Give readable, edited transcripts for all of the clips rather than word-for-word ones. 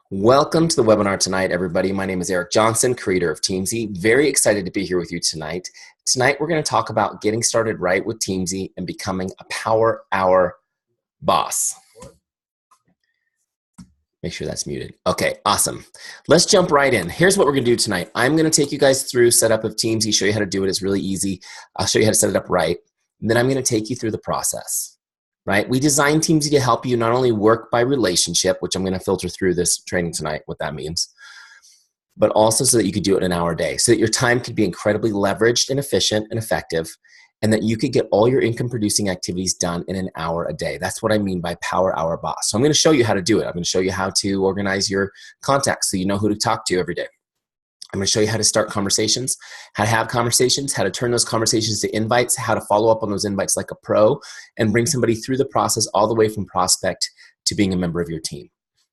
Welcome to the webinar tonight, everybody. My name is Eric Johnson, creator of Teamzy. Very excited to be here with you tonight. Tonight, we're going to talk about getting started right with Teamzy and becoming a Power Hour boss. Make sure that's muted. Okay, awesome. Let's jump right in. Here's what we're going to do tonight. I'm going to take you guys through setup of Teamzy, show you how to do it. It's really easy. I'll show you how to set it up right. And then I'm going to take you through the process. Right? We designed Teamzy to help you not only work by relationship, which I'm going to filter through this training tonight, what that means, but also so that you could do it in an hour a day, so that your time could be incredibly leveraged and efficient and effective, and that you could get all your income producing activities done in an hour a day. That's what I mean by Power Hour Boss. So I'm going to show you how to do it. I'm going to show you how to organize your contacts so you know who to talk to every day. I'm going to show you how to start conversations, how to have conversations, how to turn those conversations to invites, how to follow up on those invites like a pro, and bring somebody through the process all the way from prospect to being a member of your team.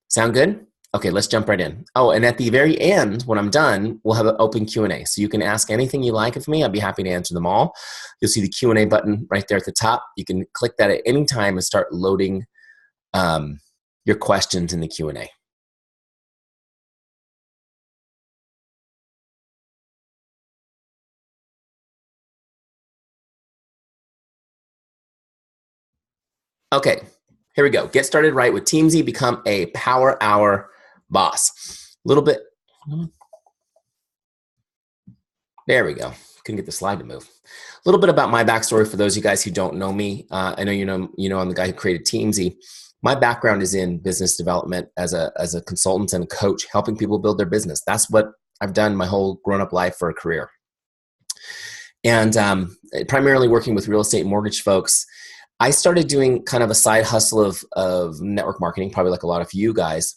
Sound good? Okay, let's jump right in. Oh, and at the very end, when I'm done, we'll have an open Q&A. So you can ask anything you like of me. I'd be happy to answer them all. You'll see the Q&A button right there at the top. You can click that at any time and start loading your questions in the Q&A. Okay, here we go. Get started right with Teamzy. Become a Power Hour boss. A little bit. There we go. Couldn't get the slide to move. A little bit about my backstory for those of you guys who don't know me. I know you know I'm the guy who created Teamzy. My background is in business development as a consultant and a coach, helping people build their business. That's what I've done my whole grown-up life for a career. And primarily working with real estate and mortgage folks. I started doing kind of a side hustle of network marketing, probably like a lot of you guys.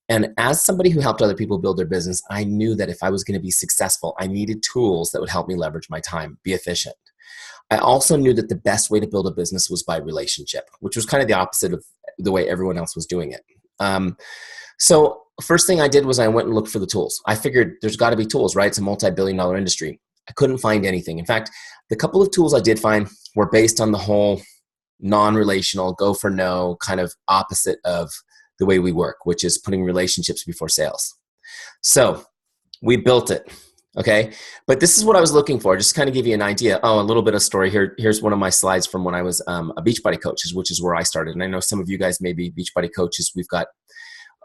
And as somebody who helped other people build their business, I knew that if I was going to be successful, I needed tools that would help me leverage my time, be efficient. I also knew that the best way to build a business was by relationship, which was kind of the opposite of the way everyone else was doing it. So first thing I did was I went and looked for the tools. I figured there's got to be tools, right? It's a multi-billion-dollar industry. I couldn't find anything. In fact, the couple of tools I did find were based on the whole non-relational, go for no, kind of opposite of the way we work, which is putting relationships before sales. So we built it, okay? But this is what I was looking for, just to kind of give you an idea. Oh, a little bit of story here. Here's one of my slides from when I was a Beachbody coach, which is where I started. And I know some of you guys may be Beachbody coaches. We've got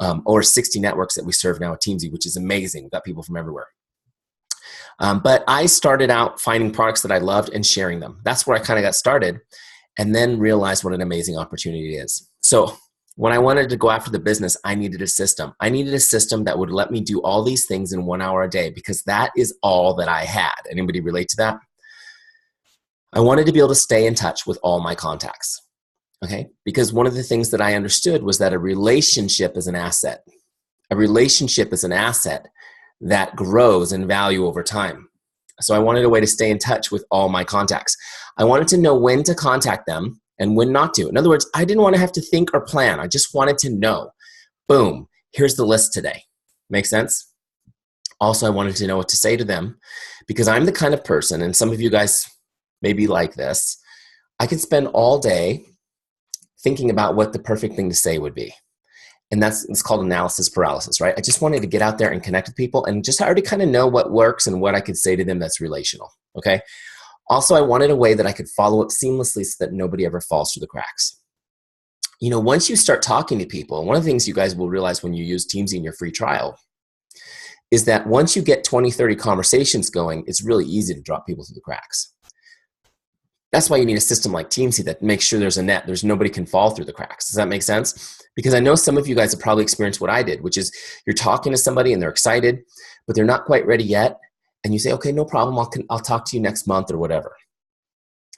over 60 networks that we serve now at Teamzy, which is amazing. We've got people from everywhere. But I started out finding products that I loved and sharing them. That's where I kind of got started. And then realized what an amazing opportunity it is. So when I wanted to go after the business, I needed a system. I needed a system that would let me do all these things in 1 hour a day because that is all that I had. Anybody relate to that? I wanted to be able to stay in touch with all my contacts, okay? Because one of the things that I understood was that a relationship is an asset. A relationship is an asset that grows in value over time. So I wanted a way to stay in touch with all my contacts. I wanted to know when to contact them and when not to. In other words, I didn't want to have to think or plan. I just wanted to know. Boom, here's the list today. Make sense? Also, I wanted to know what to say to them because I'm the kind of person, and some of you guys may be like this, I can spend all day thinking about what the perfect thing to say would be. And it's called analysis paralysis, right? I just wanted to get out there and connect with people and just already kind of know what works and what I could say to them that's relational, okay? Also, I wanted a way that I could follow up seamlessly so that nobody ever falls through the cracks. You know, once you start talking to people, one of the things you guys will realize when you use Teamzy in your free trial is that once you get 20, 30 conversations going, it's really easy to drop people through the cracks. That's why you need a system like Teamzy that makes sure there's a net. There's nobody can fall through the cracks. Does that make sense? Because I know some of you guys have probably experienced what I did, which is you're talking to somebody and they're excited, but they're not quite ready yet. And you say, okay, no problem. I'll talk to you next month or whatever.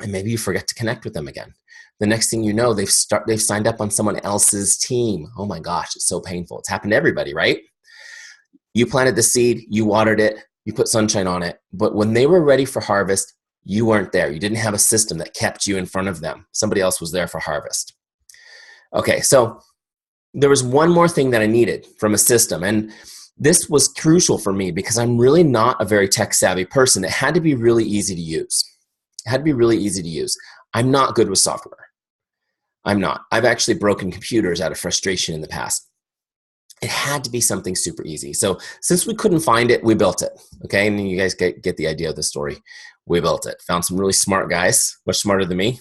And maybe you forget to connect with them again. The next thing you know, they've signed up on someone else's team. Oh my gosh, it's so painful. It's happened to everybody, right? You planted the seed, you watered it, you put sunshine on it. But when they were ready for harvest, you weren't there. You didn't have a system that kept you in front of them. Somebody else was there for harvest. Okay, so there was one more thing that I needed from a system. And this was crucial for me because I'm really not a very tech savvy person. It had to be really easy to use. It had to be really easy to use. I'm not good with software. I'm not. I've actually broken computers out of frustration in the past. It had to be something super easy. So since we couldn't find it, we built it. Okay, and you guys get the idea of the story. We built it. Found some really smart guys, much smarter than me,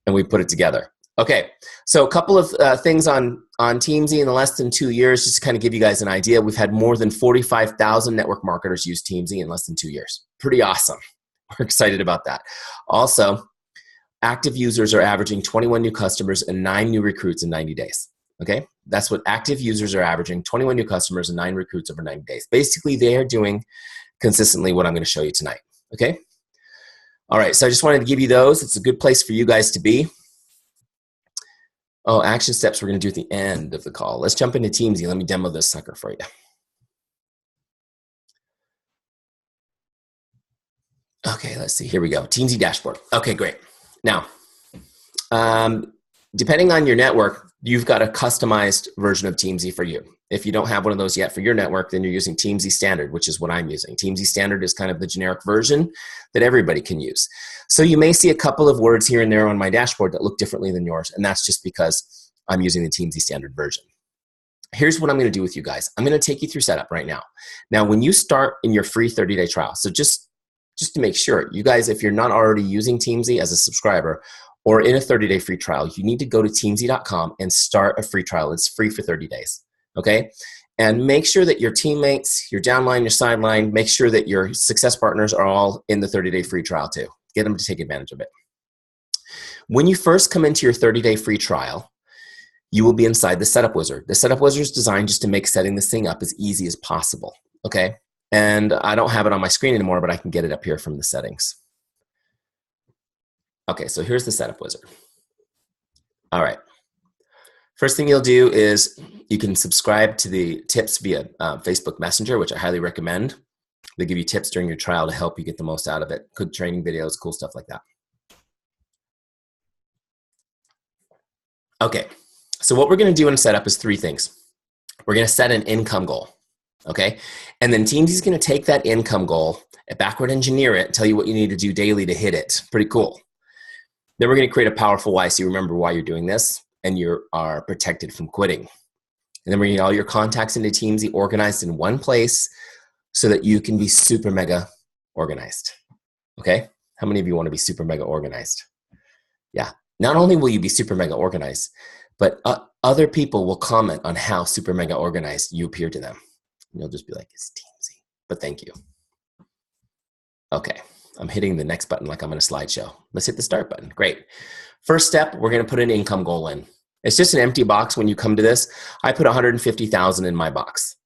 and we put it together. Okay, so a couple of things on Teamzy in the less than 2 years, just to kind of give you guys an idea. We've had more than 45,000 network marketers use Teamzy in less than 2 years. Pretty awesome. We're excited about that. Also, active users are averaging 21 new customers and 9 new recruits in 90 days. Okay, that's what active users are averaging, 21 new customers and 9 recruits over 90 days. Basically, they are doing consistently what I'm going to show you tonight. Okay, all right, so I just wanted to give you those. It's a good place for you guys to be. Oh, action steps we're going to do at the end of the call. Let's jump into Teamzy. Let me demo this sucker for you. Okay, let's see. Here we go. Teamzy dashboard. Okay, great. Now, depending on your network, you've got a customized version of Teamzy for you. If you don't have one of those yet for your network, then you're using Teamzy Standard, which is what I'm using. Teamzy Standard is kind of the generic version that everybody can use. So you may see a couple of words here and there on my dashboard that look differently than yours, and that's just because I'm using the Teamzy Standard version. Here's what I'm going to do with you guys. I'm going to take you through setup right now. Now, when you start in your free 30-day trial, so just to make sure, you guys, if you're not already using Teamzy as a subscriber or in a 30-day free trial, you need to go to teamzy.com and start a free trial. It's free for 30 days, okay? And make sure that your teammates, your downline, your sideline, make sure that your success partners are all in the 30-day free trial too. Get them to take advantage of it. When you first come into your 30-day free trial, you will be inside the setup wizard. The setup wizard is designed just to make setting this thing up as easy as possible, okay? And I don't have it on my screen anymore, but I can get it up here from the settings. Okay, so here's the setup wizard. All right. First thing you'll do is you can subscribe to the tips via Facebook Messenger, which I highly recommend. They give you tips during your trial to help you get the most out of it. Good training videos, cool stuff like that. Okay, so what we're going to do in setup is 3 things. We're going to set an income goal. Okay, and then Teamzy is going to take that income goal and backward engineer it, tell you what you need to do daily to hit it. Pretty cool. Then we're going to create a powerful why, so you remember why you're doing this, and you are protected from quitting. And then we're going to get all your contacts into Teamzy organized in one place so that you can be super mega organized. Okay, how many of you want to be super mega organized? Yeah, not only will you be super mega organized, but other people will comment on how super mega organized you appear to them. And you'll just be like, it's Teamzy, but thank you. Okay, I'm hitting the next button like I'm in a slideshow. Let's hit the start button. Great. First step, we're going to put an income goal in. It's just an empty box when you come to this. I put 150,000 in my box.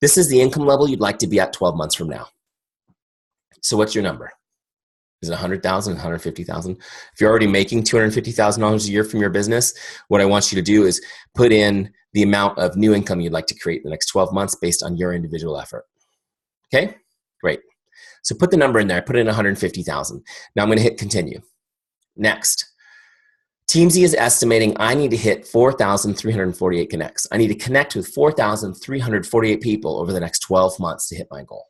This is the income level you'd like to be at 12 months from now. So what's your number? Is it 100,000, 150,000? If you're already making $250,000 a year from your business, what I want you to do is put in the amount of new income you'd like to create in the next 12 months based on your individual effort. Okay, great. So put the number in there. I put in 150,000. Now I'm going to hit continue. Next, Teamzy is estimating I need to hit 4,348 connects. I need to connect with 4,348 people over the next 12 months to hit my goal.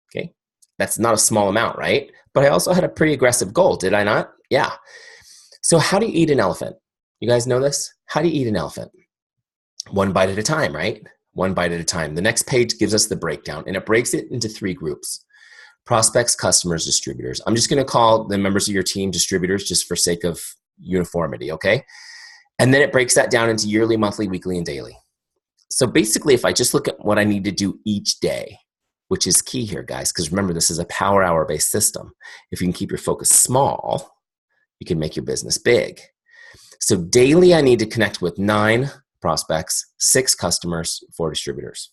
Okay, that's not a small amount, right? But I also had a pretty aggressive goal, did I not? Yeah. So how do you eat an elephant? You guys know this? How do you eat an elephant? One bite at a time, right? One bite at a time. The next page gives us the breakdown, and it breaks it into 3 groups. Prospects, customers, distributors. I'm just going to call the members of your team distributors just for sake of uniformity, okay? And then it breaks that down into yearly, monthly, weekly, and daily. So basically, if I just look at what I need to do each day, which is key here, guys, because remember, this is a power hour-based system. If you can keep your focus small, you can make your business big. So daily, I need to connect with 9 prospects, 6 customers, 4 distributors.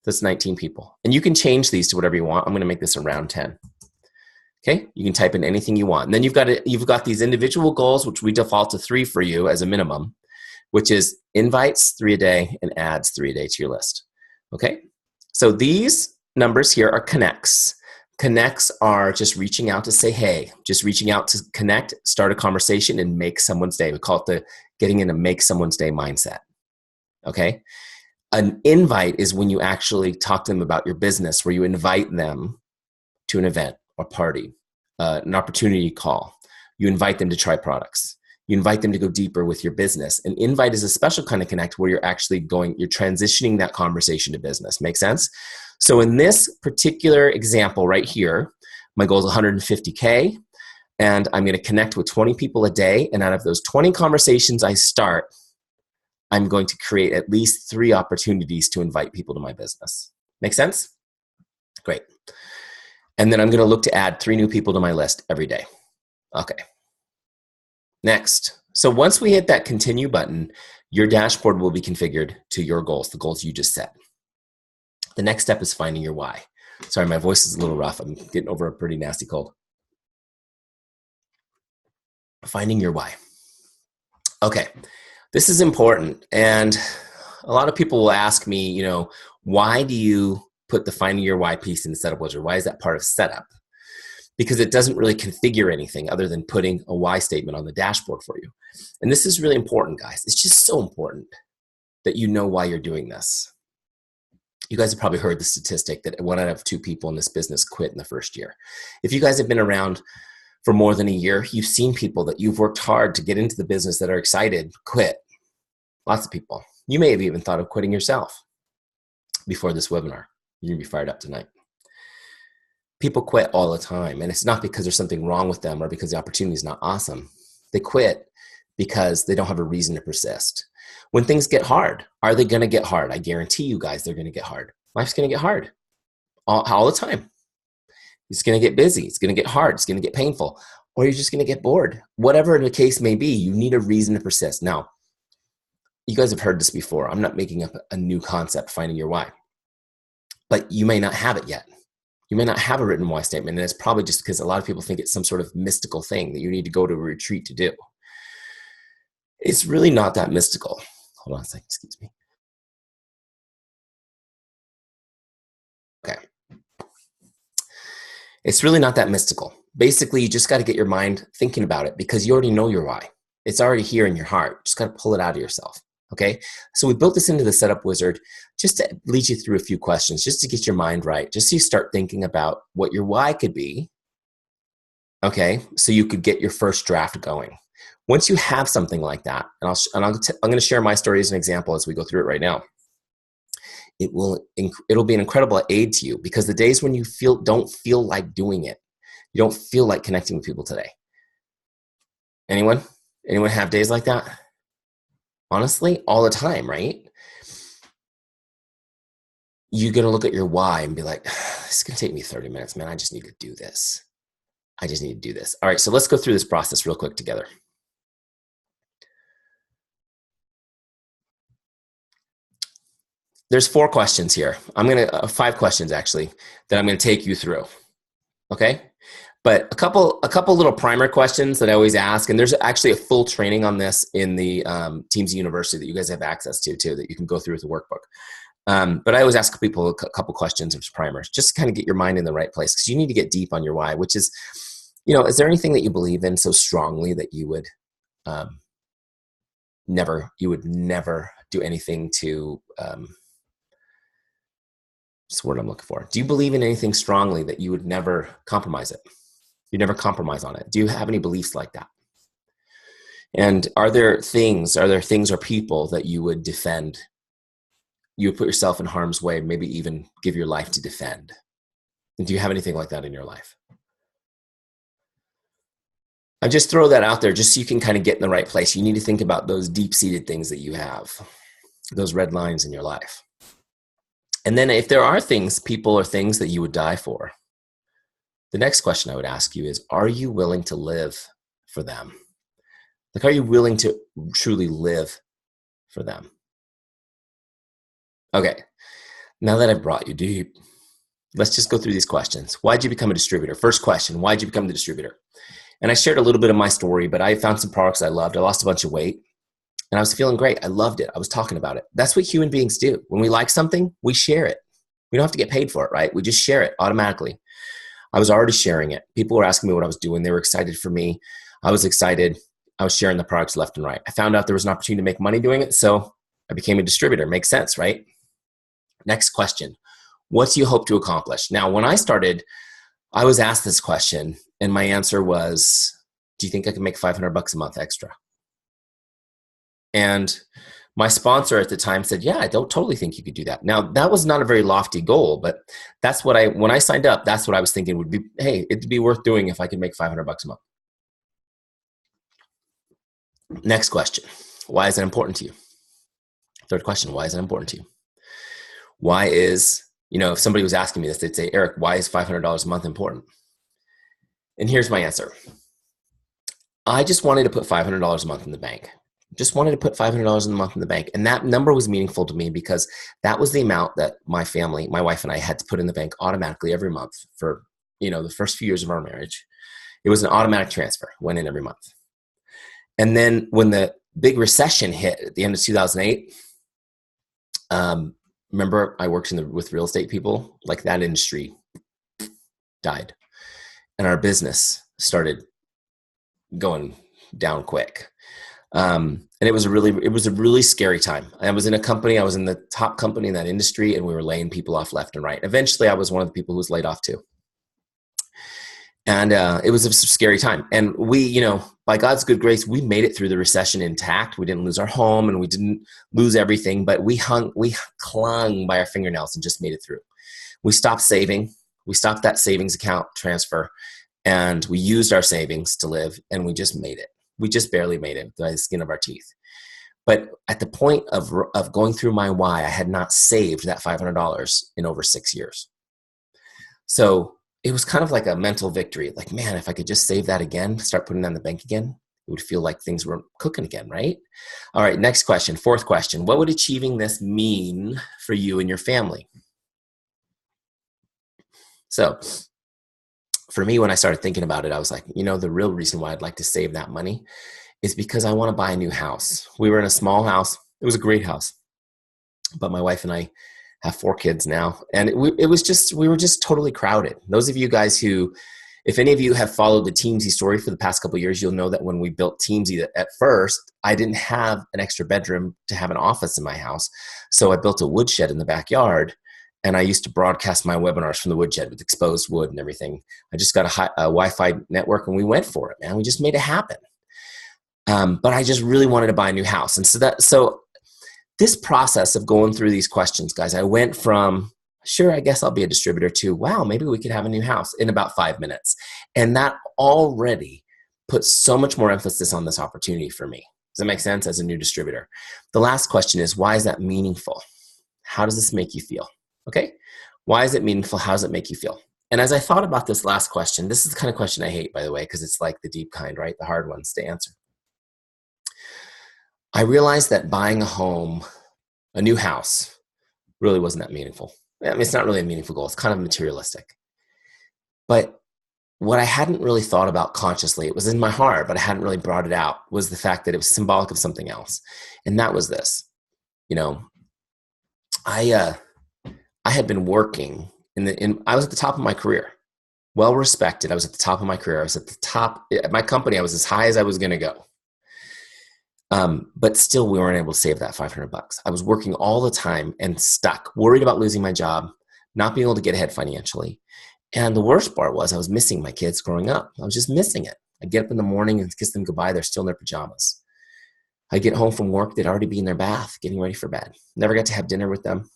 That's 19 people. And you can change these to whatever you want. I'm going to make this around 10. Okay, you can type in anything you want. And then you've got these individual goals, which we default to 3 for you as a minimum, which is invites 3 a day and ads 3 a day to your list. Okay, so these numbers here are connects. Connects are just reaching out to say, hey, just reaching out to connect, start a conversation, and make someone's day. We call it the getting in a make someone's day mindset. Okay, an invite is when you actually talk to them about your business, where you invite them to an event or party, an opportunity call. You invite them to try products. You invite them to go deeper with your business. An invite is a special kind of connect where you're actually you're transitioning that conversation to business. Make sense? So in this particular example right here, my goal is 150K, and I'm going to connect with 20 people a day. And out of those 20 conversations I start, I'm going to create at least 3 opportunities to invite people to my business. Make sense? Great. And then I'm going to look to add 3 new people to my list every day. Okay. Next. So once we hit that continue button, your dashboard will be configured to your goals, the goals you just set. The next step is finding your why. Sorry, my voice is a little rough. I'm getting over a pretty nasty cold. Finding your why. Okay. This is important. And a lot of people will ask me, why do you put the finding your why piece in the setup wizard? Why is that part of setup? Because it doesn't really configure anything other than putting a why statement on the dashboard for you. And this is really important, guys. It's just so important that you know why you're doing this. You guys have probably heard the statistic that 1 out of 2 people in this business quit in the first year. If you guys have been around for more than a year, you've seen people that you've worked hard to get into the business that are excited quit. Lots of people. You may have even thought of quitting yourself before this webinar. You're going to be fired up tonight. People quit all the time, and it's not because there's something wrong with them or because the opportunity is not awesome. They quit because they don't have a reason to persist. When things get hard, are they going to get hard? I guarantee you guys they're going to get hard. Life's going to get hard all the time. It's going to get busy. It's going to get hard. It's going to get painful. Or you're just going to get bored. Whatever the case may be, you need a reason to persist. Now, you guys have heard this before. I'm not making up a new concept, finding your why. But you may not have it yet. You may not have a written why statement, and it's probably just because a lot of people think it's some sort of mystical thing that you need to go to a retreat to do. It's really not that mystical. Hold on a second, excuse me. Okay. It's really not that mystical. Basically, you just got to get your mind thinking about it because you already know your why. It's already here in your heart. Just got to pull it out of yourself. Okay. So we built this into the setup wizard just to lead you through a few questions, just to get your mind right, just so you start thinking about what your why could be. Okay. So you could get your first draft going. Once you have something like that, and I'm going to share my story as an example as we go through it right now. It'll be an incredible aid to you because the days when you don't feel like doing it, you don't feel like connecting with people today. Anyone have days like that? Honestly, all the time, right? You're going to look at your why and be like, this is going to take me 30 minutes, man. I just need to do this. I just need to do this. All right, so let's go through this process real quick together. There's 4 questions here. I'm going to 5 questions actually that I'm going to take you through. Okay? But a couple little primer questions that I always ask, and there's actually a full training on this in the Teamzy University that you guys have access to too, that you can go through with the workbook. But I always ask people a couple questions as primers, just to kind of get your mind in the right place, because you need to get deep on your why, which is, is there anything that you believe in so strongly that you would never do anything to, what's the word I'm looking for? Do you believe in anything strongly that you would never compromise it? You never compromise on it. Do you have any beliefs like that? And are there things or people that you would defend? You would put yourself in harm's way, maybe even give your life to defend. And do you have anything like that in your life? I just throw that out there just so you can kind of get in the right place. You need to think about those deep-seated things that you have, those red lines in your life. And then if there are people or things that you would die for, the next question I would ask you is, are you willing to live for them? Like, are you willing to truly live for them? Okay, now that I've brought you deep, let's just go through these questions. Why'd you become a distributor? First question, why'd you become the distributor? And I shared a little bit of my story, but I found some products I loved. I lost a bunch of weight and I was feeling great. I loved it. I was talking about it. That's what human beings do. When we like something, we share it. We don't have to get paid for it, right? We just share it automatically. I was already sharing it. People were asking me what I was doing. They were excited for me. I was excited. I was sharing the products left and right. I found out there was an opportunity to make money doing it, so I became a distributor. Makes sense, right? Next question. What do you hope to accomplish? Now, when I started, I was asked this question, and my answer was, do you think I can make $500 a month extra? And my sponsor at the time said, yeah, I don't totally think you could do that. Now, that was not a very lofty goal, but that's what when I signed up, that's what I was thinking would be, hey, it'd be worth doing if I could make $500 a month. Next question. Why is that important to you? Third question. Why is that important to you? Why is, if somebody was asking me this, they'd say, Eric, why is $500 a month important? And here's my answer. I just wanted to put $500 a month in the bank. Just wanted to put $500 a month in the bank. And that number was meaningful to me because that was the amount that my family, my wife and I, had to put in the bank automatically every month for, the first few years of our marriage. It was an automatic transfer, went in every month. And then when the big recession hit at the end of 2008, remember I worked with real estate people, like that industry died. And our business started going down quick. And it was a really scary time. I was in the top company in that industry, and we were laying people off left and right. Eventually I was one of the people who was laid off too. And it was a scary time. And we, by God's good grace, we made it through the recession intact. We didn't lose our home and we didn't lose everything, but we clung by our fingernails and just made it through. We stopped saving. We stopped that savings account transfer, and we used our savings to live, and we just made it. We just barely made it by the skin of our teeth. But at the point of going through my why, I had not saved that $500 in over 6 years. So it was kind of like a mental victory. Like, man, if I could just save that again, start putting that in the bank again, it would feel like things were cooking again, right? All right, next question, fourth question. What would achieving this mean for you and your family? So for me, when I started thinking about it, I was like, the real reason why I'd like to save that money is because I want to buy a new house. We were in a small house. It was a great house. But my wife and I have 4 kids now. And we were just totally crowded. Those of you guys who, if any of you have followed the Teamzy story for the past couple of years, you'll know that when we built Teamzy, at first, I didn't have an extra bedroom to have an office in my house. So I built a woodshed in the backyard. And I used to broadcast my webinars from the woodshed with exposed wood and everything. I just got a Wi-Fi network and we went for it, man. We just made it happen. But I just really wanted to buy a new house. And so this process of going through these questions, guys, I went from, sure, I guess I'll be a distributor, to, wow, maybe we could have a new house in about 5 minutes. And that already puts so much more emphasis on this opportunity for me. Does that make sense as a new distributor? The last question is, why is that meaningful? How does this make you feel? Okay. Why is it meaningful? How does it make you feel? And as I thought about this last question, this is the kind of question I hate, by the way, because it's like the deep kind, right? The hard ones to answer. I realized that buying a home, a new house, really wasn't that meaningful. I mean, it's not really a meaningful goal. It's kind of materialistic. But what I hadn't really thought about consciously, it was in my heart, but I hadn't really brought it out, was the fact that it was symbolic of something else. And that was this. I had been working I was at the top of my career, well respected. I was at the top of my career. I was at the top at my company. I was as high as I was going to go. But still, we weren't able to save that $500. I was working all the time and stuck, worried about losing my job, not being able to get ahead financially. And the worst part was I was missing my kids growing up. I was just missing it. I'd get up in the morning and kiss them goodbye. They're still in their pajamas. I'd get home from work. They'd already be in their bath, getting ready for bed. Never got to have dinner with them.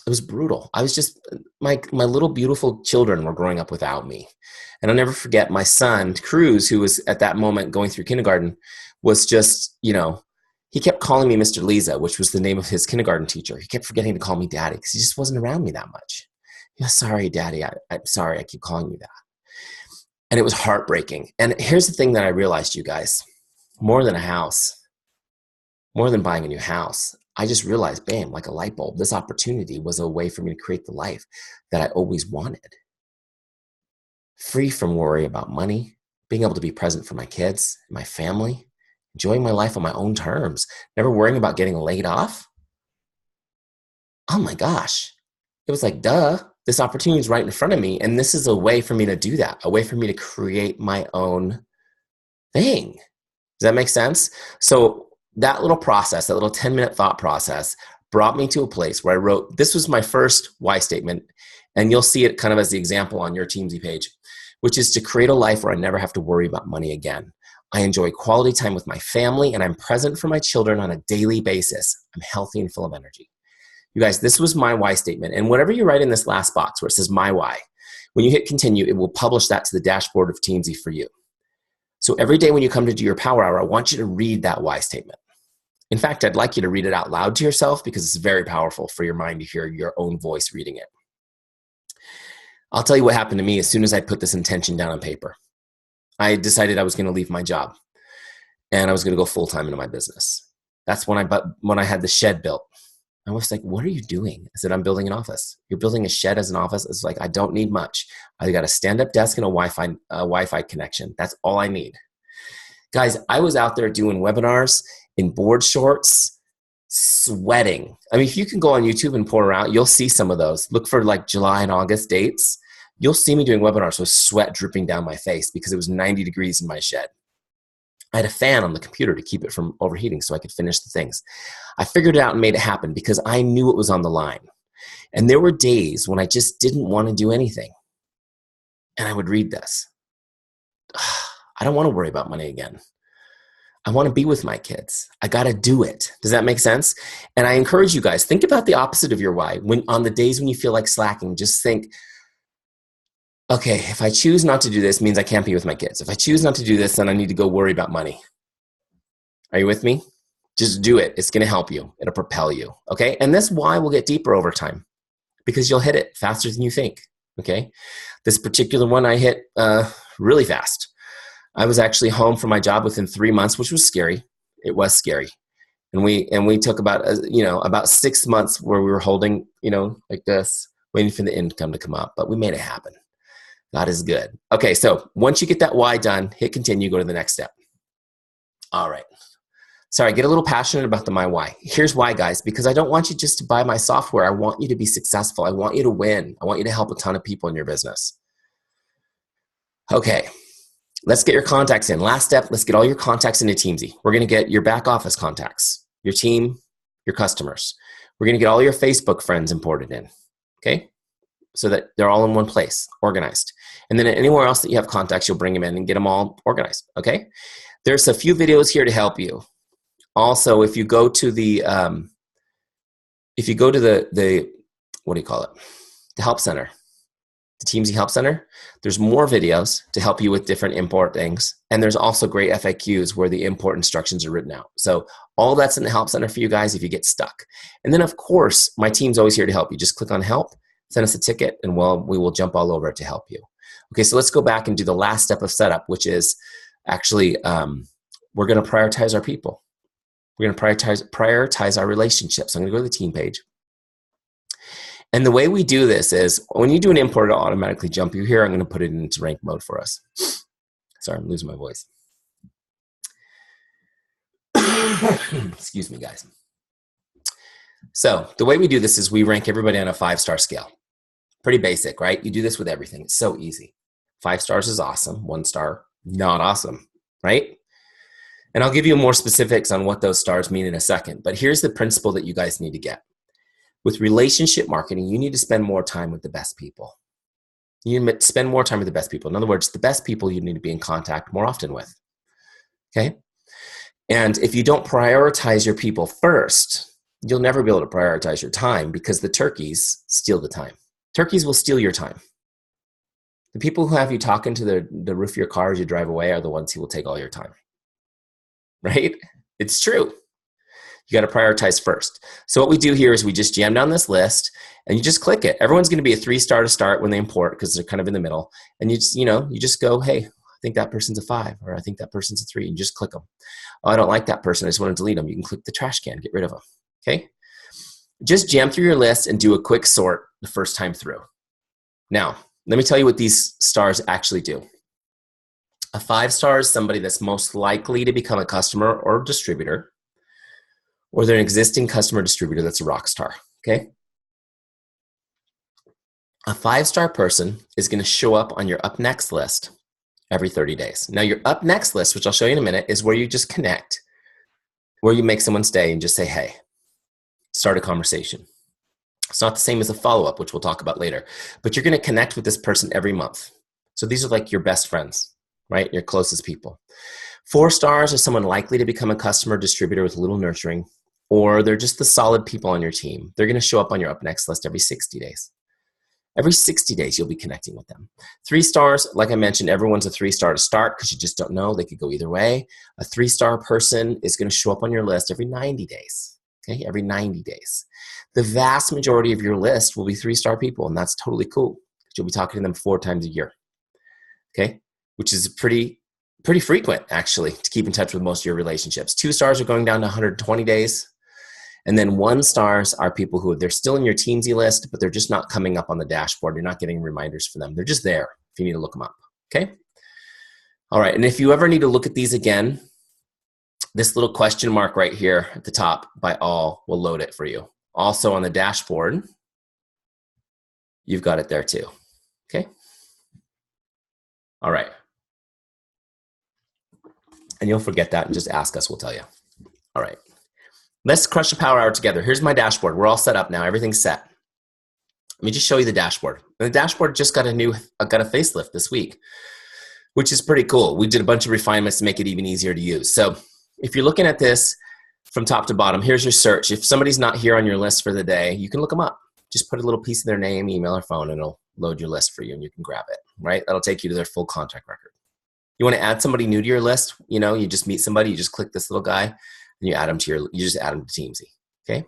It was brutal. I was just, my little beautiful children were growing up without me. And I'll never forget my son, Cruz, who was at that moment going through kindergarten, was just, he kept calling me Mr. Lisa, which was the name of his kindergarten teacher. He kept forgetting to call me Daddy because he just wasn't around me that much. Sorry, Daddy. I'm sorry. I keep calling you that. And it was heartbreaking. And here's the thing that I realized, you guys, more than a house, more than buying a new house, I just realized, bam, like a light bulb, this opportunity was a way for me to create the life that I always wanted. Free from worry about money, being able to be present for my kids, my family, enjoying my life on my own terms, never worrying about getting laid off. Oh my gosh. It was like, duh, this opportunity is right in front of me. And this is a way for me to do that, a way for me to create my own thing. Does that make sense? So that little process, that little 10-minute thought process brought me to a place where I wrote, this was my first why statement. And you'll see it kind of as the example on your Teamzy page, which is to create a life where I never have to worry about money again. I enjoy quality time with my family, and I'm present for my children on a daily basis. I'm healthy and full of energy. You guys, this was my why statement. And whatever you write in this last box where it says my why, when you hit continue, it will publish that to the dashboard of Teamzy for you. So every day when you come to do your power hour, I want you to read that why statement. In fact, I'd like you to read it out loud to yourself because it's very powerful for your mind to hear your own voice reading it. I'll tell you what happened to me as soon as I put this intention down on paper. I decided I was going to leave my job and I was going to go full-time into my business. That's when I had the shed built. I was like, what are you doing? I said, I'm building an office. You're building a shed as an office? It's like, I don't need much. I got a stand-up desk and a Wi-Fi connection. That's all I need. Guys, I was out there doing webinars in board shorts, sweating. I mean, if you can go on YouTube and pour around, you'll see some of those. Look for like July and August dates. You'll see me doing webinars with sweat dripping down my face because it was 90 degrees in my shed. I had a fan on the computer to keep it from overheating so I could finish the things. I figured it out and made it happen because I knew it was on the line. And there were days when I just didn't want to do anything. And I would read this. I don't want to worry about money again. I want to be with my kids. I got to do it. Does that make sense? And I encourage you guys, think about the opposite of your why. When on the days when you feel like slacking, just think, okay, if I choose not to do this, it means I can't be with my kids. If I choose not to do this, then I need to go worry about money. Are you with me? Just do it. It's going to help you. It'll propel you. Okay. And this why will get deeper over time because you'll hit it faster than you think. Okay. This particular one I hit really fast. I was actually home from my job within 3 months, which was scary. It was scary. And we took about 6 months where we were holding, like this, waiting for the income to come up, but we made it happen. God is good. Okay, so once you get that why done, hit continue, go to the next step. All right. Sorry, I get a little passionate about the my why. Here's why, guys, because I don't want you just to buy my software. I want you to be successful. I want you to win. I want you to help a ton of people in your business. Okay, let's get your contacts in. Last step, let's get all your contacts into Teamzy. We're going to get your back office contacts, your team, your customers. We're going to get all your Facebook friends imported in, okay? So that they're all in one place, organized. And then anywhere else that you have contacts, you'll bring them in and get them all organized, okay? There's a few videos here to help you. Also, if you go to the what do you call it? The Help Center, the Teamzy Help Center, there's more videos to help you with different import things. And there's also great FAQs where the import instructions are written out. So all that's in the Help Center for you guys if you get stuck. And then, of course, my team's always here to help you. Just click on Help. Send us a ticket, and we will jump all over it to help you. Okay, so let's go back and do the last step of setup, which is actually we're going to prioritize our people. We're going to prioritize our relationships. I'm going to go to the team page. And the way we do this is when you do an import, it'll automatically jump you here. I'm going to put it into rank mode for us. Sorry, I'm losing my voice. Excuse me, guys. So the way we do this is we rank everybody on a 5-star scale. Pretty basic, right? You do this with everything. It's so easy. 5 stars is awesome. 1 star, not awesome, right? And I'll give you more specifics on what those stars mean in a second. But here's the principle that you guys need to get. With relationship marketing, you need to spend more time with the best people. You need to spend more time with the best people. In other words, the best people you need to be in contact more often with, okay? And if you don't prioritize your people first, you'll never be able to prioritize your time because the turkeys steal the time. Turkeys will steal your time. The people who have you talking to the roof of your car as you drive away are the ones who will take all your time, right? It's true. You got to prioritize first. So what we do here is we just jam down this list and you just click it. Everyone's going to be a 3-star to start when they import because they're kind of in the middle. And you just go, hey, I think that person's a 5 or I think that person's a 3 and just click them. Oh, I don't like that person. I just want to delete them. You can click the trash can, get rid of them. Okay. Just jam through your list and do a quick sort the first time through. Now, let me tell you what these stars actually do. A 5-star is somebody that's most likely to become a customer or distributor, or they're an existing customer distributor that's a rock star, okay? A 5-star person is going to show up on your up next list every 30 days. Now, your up next list, which I'll show you in a minute, is where you just connect, where you make someone stay and just say, hey, start a conversation. It's not the same as a follow-up, which we'll talk about later, but you're going to connect with this person every month. So these are like your best friends, right? Your closest people. 4 stars are someone likely to become a customer distributor with a little nurturing, or they're just the solid people on your team. They're going to show up on your up next list every 60 days. Every 60 days, you'll be connecting with them. 3 stars, like I mentioned, everyone's a 3-star to start because you just don't know. They could go either way. A 3-star person is going to show up on your list every 90 days. Okay, every 90 days. The vast majority of your list will be 3-star people, and that's totally cool. You'll be talking to them 4 times a year. Okay, which is pretty frequent, actually, to keep in touch with most of your relationships. 2 stars are going down to 120 days. And then 1 stars are people who they're still in your Teamzy list, but they're just not coming up on the dashboard. You're not getting reminders for them. They're just there if you need to look them up. Okay. All right. And if you ever need to look at these again, this little question mark right here at the top by all will load it for you. Also on the dashboard, you've got it there too. Okay. All right. And you'll forget that and just ask us, we'll tell you. All right. Let's crush the power hour together. Here's my dashboard. We're all set up now. Everything's set. Let me just show you the dashboard. And the dashboard just got a facelift this week, which is pretty cool. We did a bunch of refinements to make it even easier to use. So if you're looking at this from top to bottom, here's your search. If somebody's not here on your list for the day, you can look them up. Just put a little piece of their name, email, or phone, and it'll load your list for you, and you can grab it, right? That'll take you to their full contact record. You want to add somebody new to your list? You know, you just meet somebody, you just click this little guy, and you add them to you just add them to Teamzy, okay?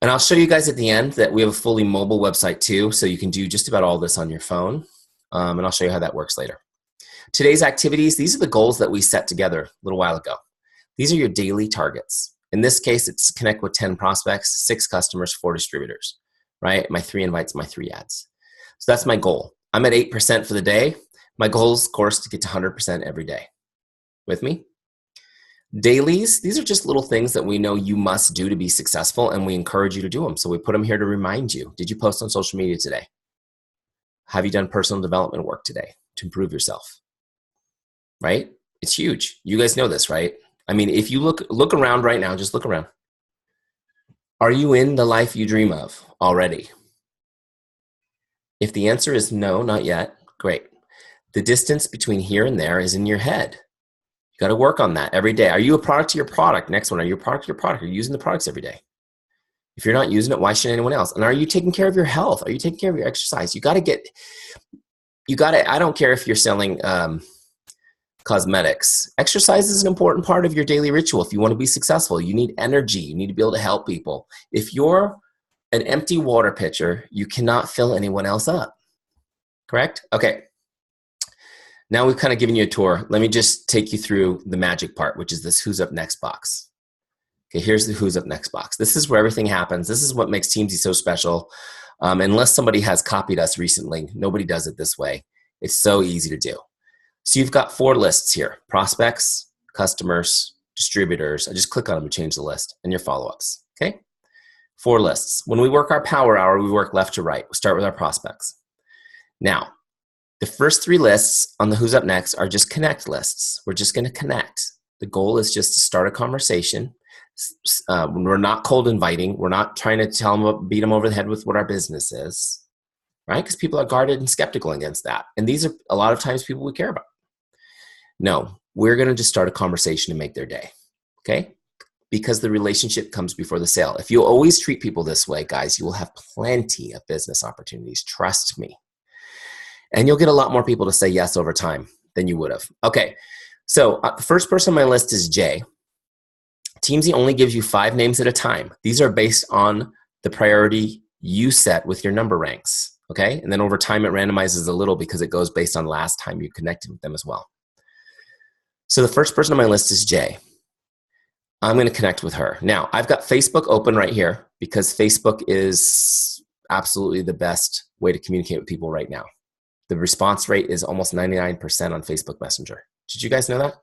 And I'll show you guys at the end that we have a fully mobile website too, so you can do just about all this on your phone, and I'll show you how that works later. Today's activities, these are the goals that we set together a little while ago. These are your daily targets. In this case, it's connect with 10 prospects, 6 customers, 4 distributors, right? My 3 invites, my 3 ads. So that's my goal. I'm at 8% for the day. My goal is, of course, to get to 100% every day. With me? Dailies, these are just little things that we know you must do to be successful, and we encourage you to do them. So we put them here to remind you. Did you post on social media today? Have you done personal development work today to improve yourself? Right? It's huge. You guys know this, right? I mean, if you look around right now, just look around. Are you in the life you dream of already? If the answer is no, not yet, great. The distance between here and there is in your head. You got to work on that every day. Are you a product to your product? Next one, are you a product to your product? Are you using the products every day? If you're not using it, why should anyone else? And are you taking care of your health? Are you taking care of your exercise? I don't care if you're selling cosmetics. Exercise is an important part of your daily ritual. If you want to be successful, you need energy. You need to be able to help people. If you're an empty water pitcher, you cannot fill anyone else up. Correct? Okay. Now we've kind of given you a tour. Let me just take you through the magic part, which is this Who's Up Next box. Okay, here's the Who's Up Next box. This is where everything happens. This is what makes Teamzy so special. Unless somebody has copied us recently, nobody does it this way. It's so easy to do. So you've got 4 lists here: prospects, customers, distributors. I just click on them to change the list, and your follow-ups, okay? 4 lists. When we work our power hour, we work left to right. We start with our prospects. Now, the first 3 lists on the Who's Up Next are just connect lists. We're just going to connect. The goal is just to start a conversation. We're not cold inviting. We're not trying to beat them over the head with what our business is, right? Because people are guarded and skeptical against that. And these are a lot of times people we care about. No, we're going to just start a conversation to make their day, okay? Because the relationship comes before the sale. If you always treat people this way, guys, you will have plenty of business opportunities. Trust me. And you'll get a lot more people to say yes over time than you would have. Okay, so the first person on my list is Jay. Teamzy only gives you 5 names at a time. These are based on the priority you set with your number ranks, okay? And then over time, it randomizes a little because it goes based on last time you connected with them as well. So the first person on my list is Jay. I'm going to connect with her. Now, I've got Facebook open right here because Facebook is absolutely the best way to communicate with people right now. The response rate is almost 99% on Facebook Messenger. Did you guys know that?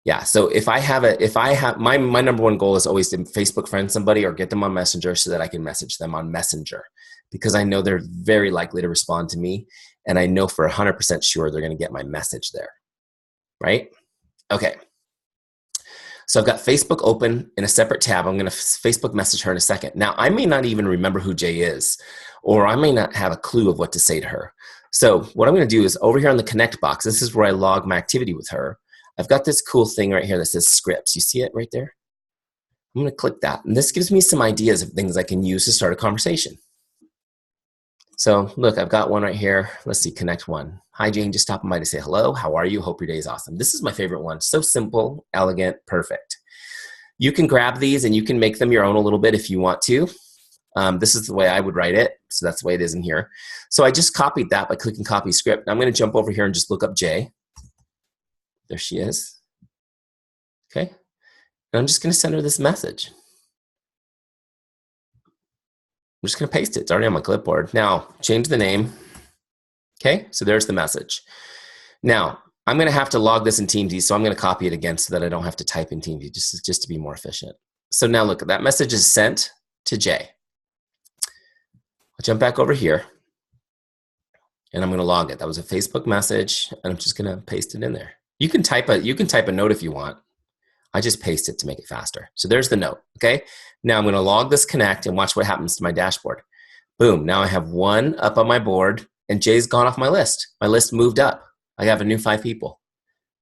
Yeah, so my number one goal is always to Facebook friend somebody or get them on Messenger so that I can message them on Messenger, because I know they're very likely to respond to me, and I know for 100% sure they're going to get my message there, right? Okay. So I've got Facebook open in a separate tab. I'm going to Facebook message her in a second. Now, I may not even remember who Jay is, or I may not have a clue of what to say to her. So what I'm going to do is over here on the connect box, this is where I log my activity with her. I've got this cool thing right here that says scripts. You see it right there? I'm going to click that. And this gives me some ideas of things I can use to start a conversation. So look, I've got one right here. Let's see, connect one. Hi, Jane, just stopping by to say hello. How are you? Hope your day is awesome. This is my favorite one. So simple, elegant, perfect. You can grab these and you can make them your own a little bit if you want to. This is the way I would write it. So that's the way it is in here. So I just copied that by clicking copy script. I'm going to jump over here and just look up Jay. There she is. Okay. And I'm just going to send her this message. I'm just going to paste it. It's already on my clipboard. Now, change the name. Okay, so there's the message. Now, I'm going to have to log this in Teamzy, so I'm going to copy it again so that I don't have to type in Teamzy, just to be more efficient. So now look, that message is sent to Jay. I'll jump back over here, and I'm going to log it. That was a Facebook message, and I'm just going to paste it in there. You can type a note if you want. I just paste it to make it faster. So there's the note, okay? Now I'm going to log this connect and watch what happens to my dashboard. Boom, now I have one up on my board, and Jay's gone off my list. My list moved up. I have a new 5 people.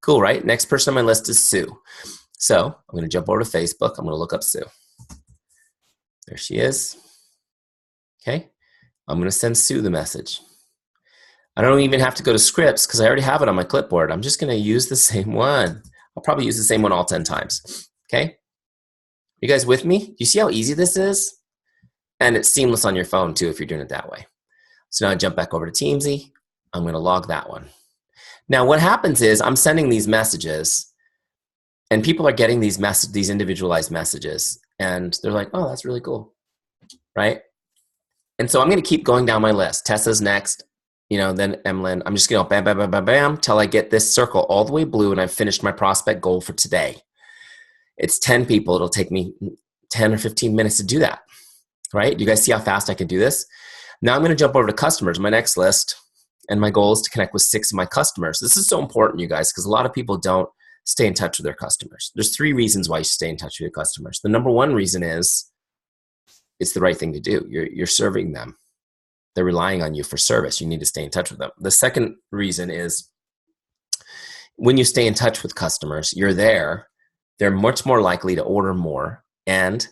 Cool, right? Next person on my list is Sue. So I'm going to jump over to Facebook. I'm going to look up Sue. There she is. Okay, I'm going to send Sue the message. I don't even have to go to scripts because I already have it on my clipboard. I'm just going to use the same one. I'll probably use the same one all 10 times. Okay, you guys with me? You see how easy this is? And it's seamless on your phone too if you're doing it that way. So now I jump back over to Teamzy. I'm going to log that one. Now what happens is I'm sending these messages and people are getting these individualized messages and they're like, oh, that's really cool, right? And so I'm going to keep going down my list. Tessa's next, then Emlyn. I'm just going to bam, bam, bam, bam, bam, till I get this circle all the way blue and I've finished my prospect goal for today. It's 10 people. It'll take me 10 or 15 minutes to do that, right? Do you guys see how fast I can do this? Now I'm going to jump over to customers, my next list, and my goal is to connect with 6 of my customers. This is so important, you guys, because a lot of people don't stay in touch with their customers. There's 3 reasons why you stay in touch with your customers. The number 1 reason is it's the right thing to do. You're serving them. They're relying on you for service. You need to stay in touch with them. The second reason is when you stay in touch with customers, you're there, they're much more likely to order more, and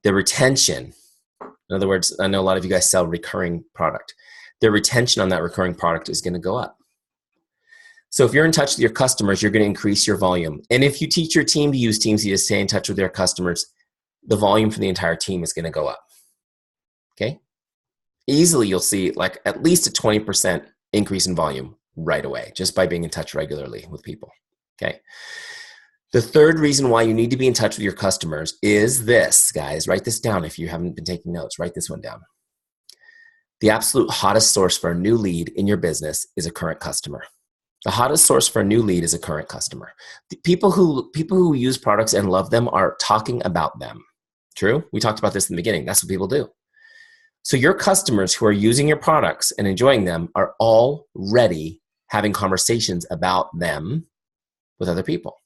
the retention, in other words, I know a lot of you guys sell recurring product. Their retention on that recurring product is going to go up. So if you're in touch with your customers, you're going to increase your volume. And if you teach your team to use Teamzy to stay in touch with their customers, the volume for the entire team is going to go up. Okay? Easily you'll see like at least a 20% increase in volume right away just by being in touch regularly with people. Okay? The third reason why you need to be in touch with your customers is this, guys. Write this down if you haven't been taking notes. Write this one down. The absolute hottest source for a new lead in your business is a current customer. The hottest source for a new lead is a current customer. The people who use products and love them are talking about them. True? We talked about this in the beginning. That's what people do. So your customers who are using your products and enjoying them are already having conversations about them with other people.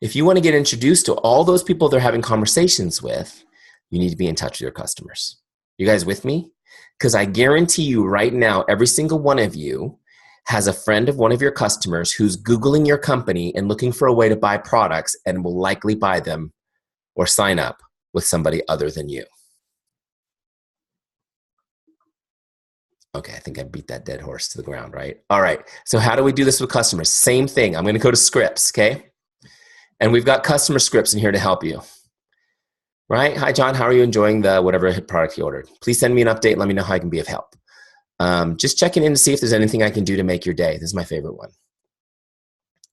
If you want to get introduced to all those people they're having conversations with, you need to be in touch with your customers. You guys with me? Because I guarantee you right now, every single one of you has a friend of one of your customers who's Googling your company and looking for a way to buy products and will likely buy them or sign up with somebody other than you. Okay, I think I beat that dead horse to the ground, right? All right, so how do we do this with customers? Same thing. I'm going to go to scripts, okay? And we've got customer scripts in here to help you. Right? Hi, John. How are you enjoying the whatever product you ordered? Please send me an update and let me know how I can be of help. Just checking in to see if there's anything I can do to make your day. This is my favorite one.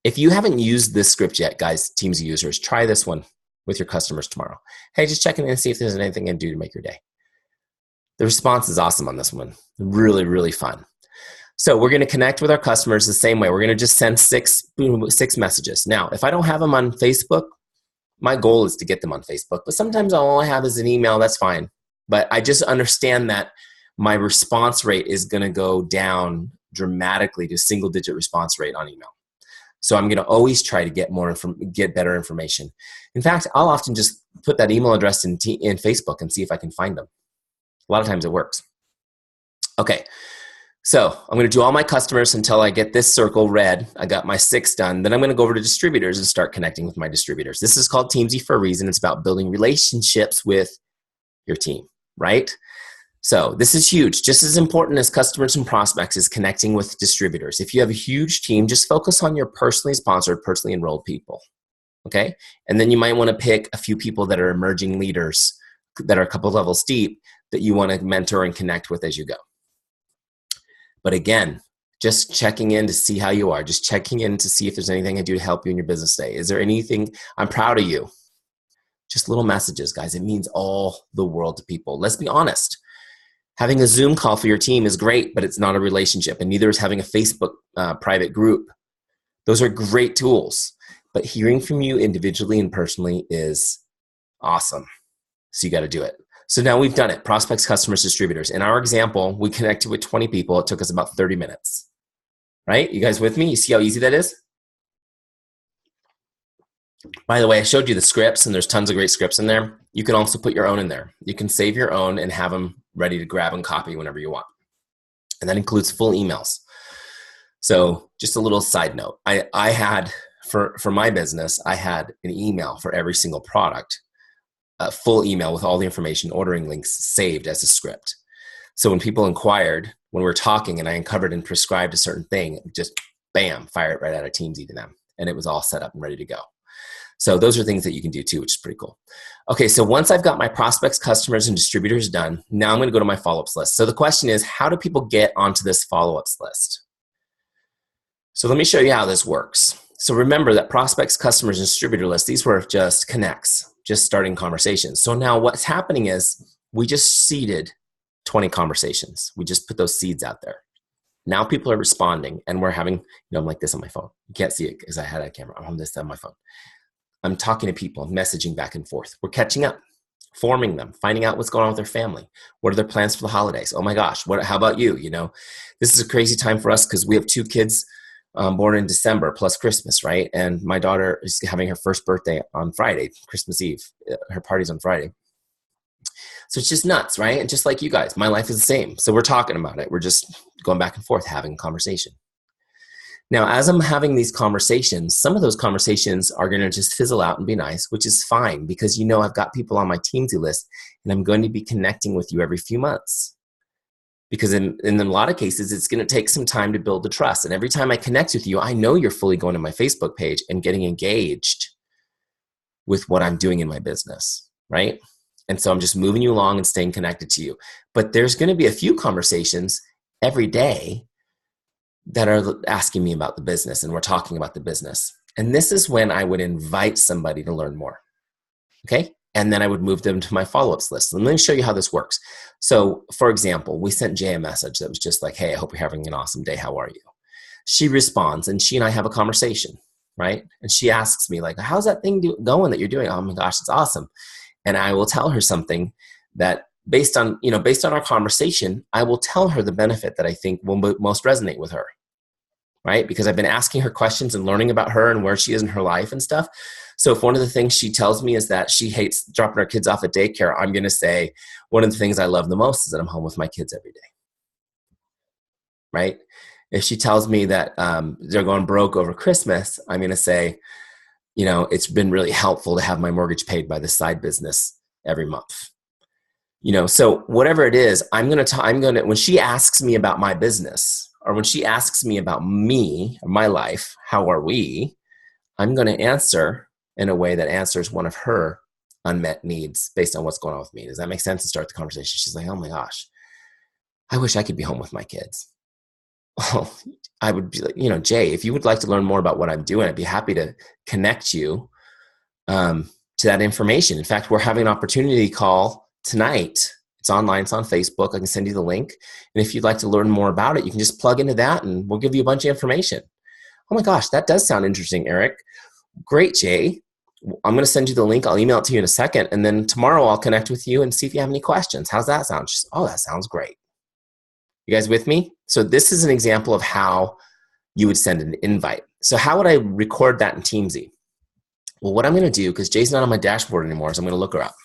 If you haven't used this script yet, guys, Teamzy users, try this one with your customers tomorrow. Hey, just checking in to see if there's anything I can do to make your day. The response is awesome on this one. Really, really fun. So we're going to connect with our customers the same way. We're going to just send six messages. Now, if I don't have them on Facebook, my goal is to get them on Facebook. But sometimes all I have is an email. That's fine. But I just understand that my response rate is going to go down dramatically to single-digit response rate on email. So I'm going to always try to get better information. In fact, I'll often just put that email address in Facebook and see if I can find them. A lot of times it works. Okay. So I'm going to do all my customers until I get this circle red. I got my 6 done. Then I'm going to go over to distributors and start connecting with my distributors. This is called Teamzy for a reason. It's about building relationships with your team, right? So this is huge. Just as important as customers and prospects is connecting with distributors. If you have a huge team, just focus on your personally sponsored, personally enrolled people, okay? And then you might want to pick a few people that are emerging leaders that are a couple levels deep that you want to mentor and connect with as you go. But again, just checking in to see how you are. Just checking in to see if there's anything I do to help you in your business day. Is there anything? I'm proud of you. Just little messages, guys. It means all the world to people. Let's be honest. Having a Zoom call for your team is great, but it's not a relationship. And neither is having a Facebook private group. Those are great tools. But hearing from you individually and personally is awesome. So you got to do it. So now we've done it. Prospects, customers, distributors. In our example, we connected with 20 people. It took us about 30 minutes. Right? You guys with me? You see how easy that is? By the way, I showed you the scripts, and there's tons of great scripts in there. You can also put your own in there. You can save your own and have them ready to grab and copy whenever you want. And that includes full emails. So just a little side note. I had, for my business, I had an email for every single product. A full email with all the information, ordering links saved as a script. So when people inquired, when we were talking and I uncovered and prescribed a certain thing, just bam, fire it right out of Teamzy to them. And it was all set up and ready to go. So those are things that you can do too, which is pretty cool. Okay, so once I've got my prospects, customers, and distributors done, now I'm going to go to my follow-ups list. So the question is, how do people get onto this follow-ups list? So let me show you how this works. So remember that prospects, customers, and distributor lists, these were just connects, just starting conversations. So now what's happening is we just seeded 20 conversations. We just put those seeds out there. Now people are responding, and we're having, I'm like this on my phone. You can't see it because I had a camera. I'm on this on my phone. I'm talking to people, messaging back and forth. We're catching up, forming them, finding out what's going on with their family. What are their plans for the holidays? Oh my gosh, how about you? This is a crazy time for us because we have 2 kids born in December plus Christmas, right? And my daughter is having her first birthday on Friday, Christmas Eve. Her party's on Friday. So it's just nuts, right? And just like you guys, my life is the same. So we're talking about it. We're just going back and forth, having a conversation. Now, as I'm having these conversations, some of those conversations are going to just fizzle out and be nice, which is fine because I've got people on my Teamzy list and I'm going to be connecting with you every few months. Because in a lot of cases, it's going to take some time to build the trust. And every time I connect with you, I know you're fully going to my Facebook page and getting engaged with what I'm doing in my business, right? And so I'm just moving you along and staying connected to you. But there's going to be a few conversations every day that are asking me about the business, and we're talking about the business. And this is when I would invite somebody to learn more, okay? And then I would move them to my follow-ups list. And let me show you how this works. So, for example, we sent Jay a message that was just like, hey, I hope you're having an awesome day. How are you? She responds, and she and I have a conversation, right? And she asks me, like, how's that thing going that you're doing? Oh my gosh, it's awesome. And I will tell her something that based on our conversation, I will tell her the benefit that I think will most resonate with her, right? Because I've been asking her questions and learning about her and where she is in her life and stuff. So if one of the things she tells me is that she hates dropping her kids off at daycare, I'm going to say, one of the things I love the most is that I'm home with my kids every day, right? If she tells me that they're going broke over Christmas, I'm going to say, it's been really helpful to have my mortgage paid by this side business every month. So whatever it is, when she asks me about my business, or when she asks me about me, my life, how are we, I'm going to answer in a way that answers one of her unmet needs based on what's going on with me. Does that make sense to start the conversation? She's like, oh my gosh, I wish I could be home with my kids. Well, I would be like, Jay, if you would like to learn more about what I'm doing, I'd be happy to connect you to that information. In fact, we're having an opportunity call tonight. It's online, it's on Facebook. I can send you the link. And if you'd like to learn more about it, you can just plug into that and we'll give you a bunch of information. Oh my gosh, that does sound interesting, Eric. Great, Jay. I'm going to send you the link. I'll email it to you in a second. And then tomorrow I'll connect with you and see if you have any questions. How's that sound? She's, oh, that sounds great. You guys with me? So this is an example of how you would send an invite. So how would I record that in Teamzy? Well, what I'm going to do, because Jay's not on my dashboard anymore, is I'm going to look her up.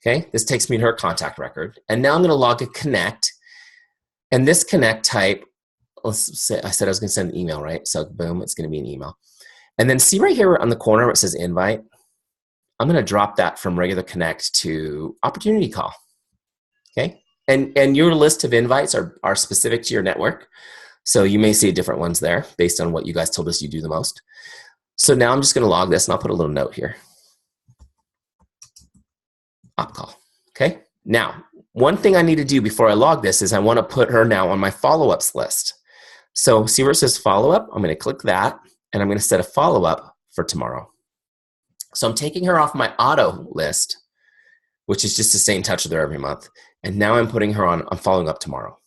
Okay, this takes me to her contact record. And now I'm going to log a connect. And this connect type, let's say, I said I was going to send an email, right? So boom, it's going to be an email. And then see right here on the corner where it says invite, I'm going to drop that from regular connect to opportunity call. Okay. And your list of invites are specific to your network. So you may see different ones there based on what you guys told us you do the most. So now I'm just going to log this and I'll put a little note here. Op call. Okay. Now, one thing I need to do before I log this is I want to put her now on my follow-ups list. So see where it says follow-up? I'm going to click that and I'm going to set a follow-up for tomorrow. So I'm taking her off my auto list, which is just to stay in touch with her every month. And now I'm putting her on, I'm following up tomorrow.